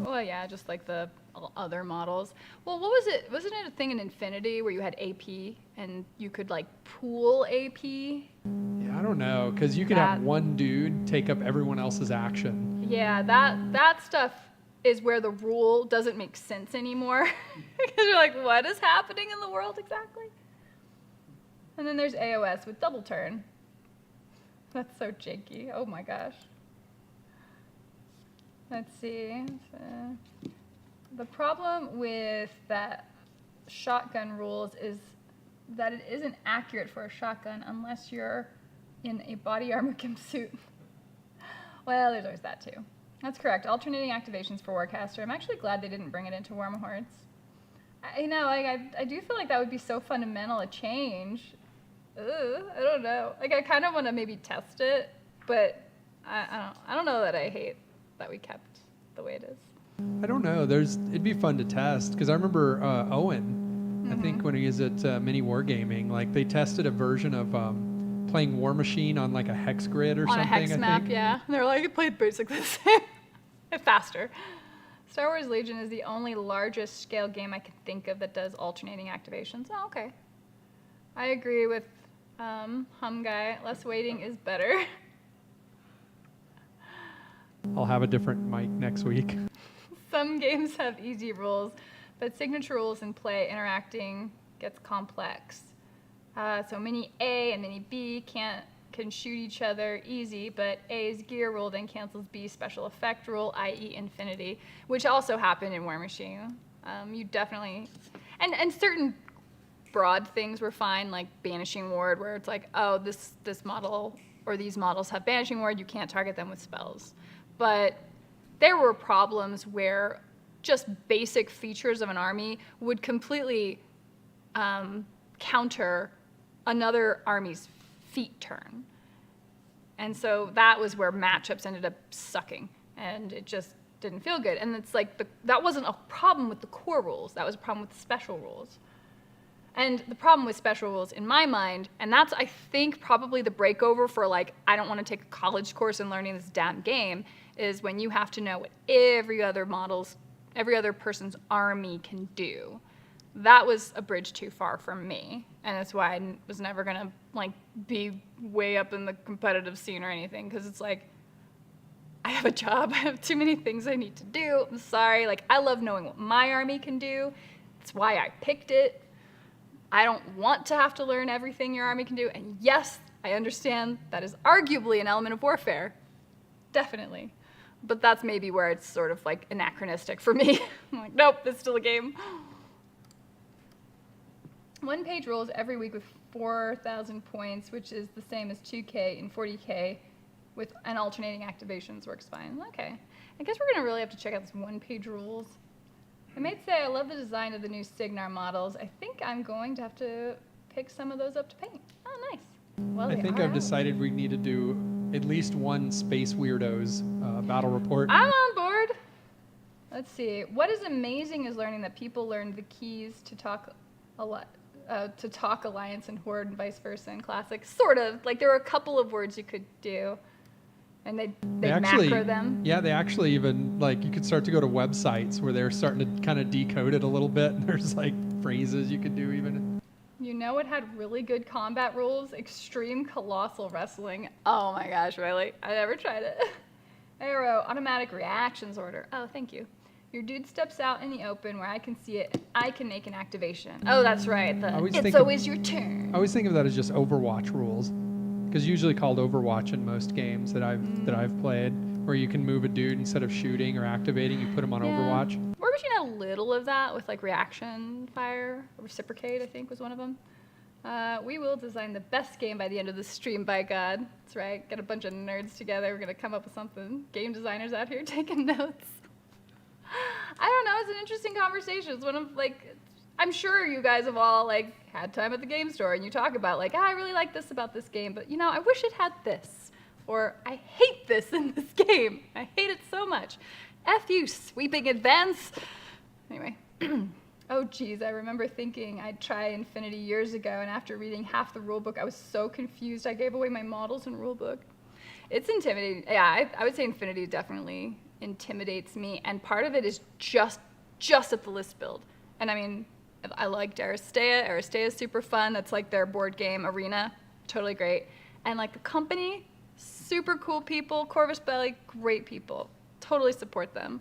Well, yeah, just like the other models. Well, what was it? Wasn't it a thing in Infinity where you had AP and you could like pool AP? Yeah, I don't know, because you could have one dude take up everyone else's action. Yeah, that stuff is where the rule doesn't make sense anymore. Because you're like, what is happening in the world exactly? And then there's AOS with double turn. That's so janky. Oh my gosh. Let's see. The problem with that shotgun rules is that it isn't accurate for a shotgun unless you're in a body armor gimp suit. Well, there's always that too. That's correct. Alternating activations for Warcaster. I'm actually glad they didn't bring it into Warm Hordes. I do feel like that would be so fundamental a change. I don't know. Like, I kind of want to maybe test it, but I don't know that I hate that we kept the way it is. I don't know. It'd be fun to test because I remember Owen. I think when he was at Mini Wargaming, like they tested a version of playing War Machine on like a hex grid or on something. A hex map, yeah. They're like, it played basically the same, faster. Star Wars Legion is the only largest scale game I could think of that does alternating activations. Oh, okay. I agree with Hum Guy. Less waiting is better. I'll have a different mic next week. Some games have easy rules, but signature rules in play interacting gets complex. So Mini A and Mini B can shoot each other easy, but A's gear rule then cancels B's special effect rule, i.e. infinity, which also happened in War Machine. You definitely, and certain broad things were fine, like Banishing Ward, where it's like, oh, this model or these models have Banishing Ward, you can't target them with spells. But there were problems where just basic features of an army would completely counter another army's feat turn. And so that was where matchups ended up sucking, and it just didn't feel good. And it's like, that wasn't a problem with the core rules, that was a problem with the special rules. And the problem with special rules in my mind, and that's, I think, probably the breakover for like, I don't want to take a college course in learning this damn game, is when you have to know what every other person's army can do. That was a bridge too far for me, and that's why I was never gonna like be way up in the competitive scene or anything, because it's like, I have a job, I have too many things I need to do, I'm sorry, like I love knowing what my army can do, it's why I picked it. I don't want to have to learn everything your army can do, and yes, I understand that is arguably an element of warfare, definitely. But that's maybe where it's sort of like anachronistic for me. I'm like, nope, it's still a game. 1-page rules every week with 4,000 points, which is the same as 2K and 40K with an alternating activations works fine. Okay, I guess we're gonna really have to check out this 1-page rules. I might say I love the design of the new Signar models. I think I'm going to have to pick some of those up to paint. Oh, nice. Well, I think I've decided we need to do at least one Space Weirdos battle report. I'm on board. Let's see. What is amazing is learning that people learned the keys to talk Alliance and Horde and vice versa in Classic. Sort of. Like there were a couple of words you could do, and they actually, macro them. Yeah, they actually even, like, you could start to go to websites where they're starting to kind of decode it a little bit. And there's like phrases you could do even. You know what had really good combat rules? Extreme Colossal Wrestling. Oh my gosh, really? I never tried it. Arrow, automatic reactions order. Oh, thank you. Your dude steps out in the open where I can see it. I can make an activation. Oh, that's right. It's always your turn. I always think of that as just Overwatch rules, because usually called Overwatch in most games that I've played, where you can move a dude instead of shooting or activating, you put him on Overwatch. War Machine had a little of that with like reaction fire, reciprocate I think was one of them. We will design the best game by the end of the stream, by God. That's right. Get a bunch of nerds together. We're gonna come up with something. Game designers out here taking notes. I don't know. It's an interesting conversation. It's one of like, I'm sure you guys have all like had time at the game store and you talk about like, I really like this about this game, but you know, I wish it had this, or I hate this in this game. I hate it so much. F you, sweeping advance. Anyway. Oh geez, I remember thinking I'd try Infinity years ago, and after reading half the rulebook, I was so confused I gave away my models and rulebook. It's intimidating. Yeah, I would say Infinity definitely intimidates me, and part of it is just at the list build. And I mean, I liked Aristea. Aristea is super fun. That's like their board game arena, totally great. And like the company, super cool people. Corvus Belli, great people. Totally support them.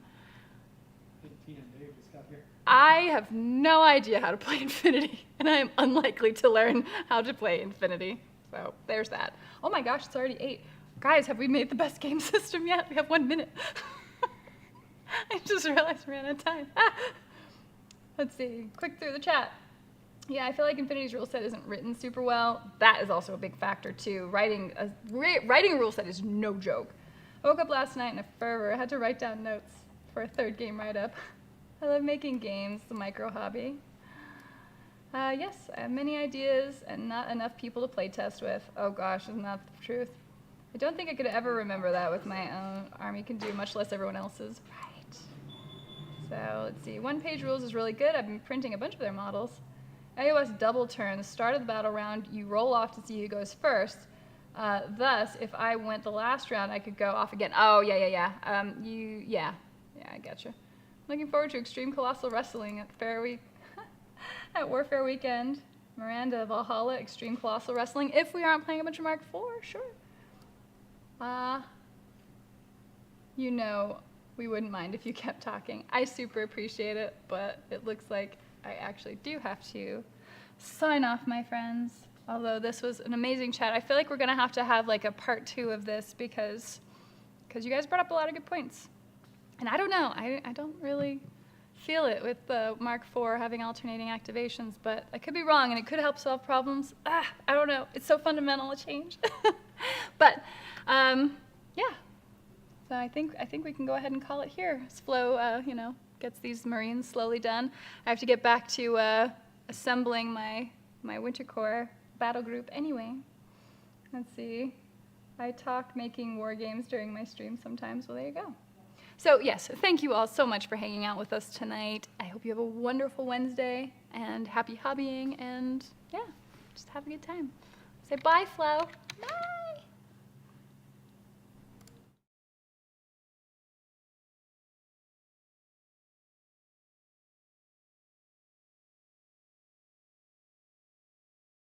I have no idea how to play Infinity, and I am unlikely to learn how to play Infinity. So there's that. Oh my gosh, it's already 8. Guys, have we made the best game system yet? We have 1 minute. I just realized we ran out of time. Let's see, click through the chat. Yeah, I feel like Infinity's rule set isn't written super well. That is also a big factor too. Writing a rule set is no joke. I woke up last night in a fervor. I had to write down notes for a 3rd game write-up. I love making games, the micro hobby. Yes, I have many ideas and not enough people to play test with. Oh gosh, isn't that the truth? I don't think I could ever remember that with my own army can do, much less everyone else's. Right. So let's see, 1-page rules is really good. I've been printing a bunch of their models. AOS double turn, the start of the battle round, you roll off to see who goes first. Thus, if I went the last round, I could go off again. Oh, yeah. Yeah, I gotcha. Looking forward to Extreme Colossal Wrestling at at Warfare Weekend. Miranda, Valhalla, Extreme Colossal Wrestling. If we aren't playing a bunch of Mark IV, sure. You know, we wouldn't mind if you kept talking. I super appreciate it, but it looks like I actually do have to sign off, my friends. Although this was an amazing chat. I feel like we're going to have like a part 2 of this because you guys brought up a lot of good points. And I don't know, I don't really feel it with the Mark IV having alternating activations, but I could be wrong and it could help solve problems. I don't know. It's so fundamental a change. But yeah. So I think we can go ahead and call it here. As Flo, gets these Marines slowly done. I have to get back to assembling my Winter Corps battle group anyway. Let's see. I talk making war games during my stream sometimes. Well, there you go. So yes, thank you all so much for hanging out with us tonight. I hope you have a wonderful Wednesday and happy hobbying, and yeah, just have a good time. Say bye, Flo. Bye.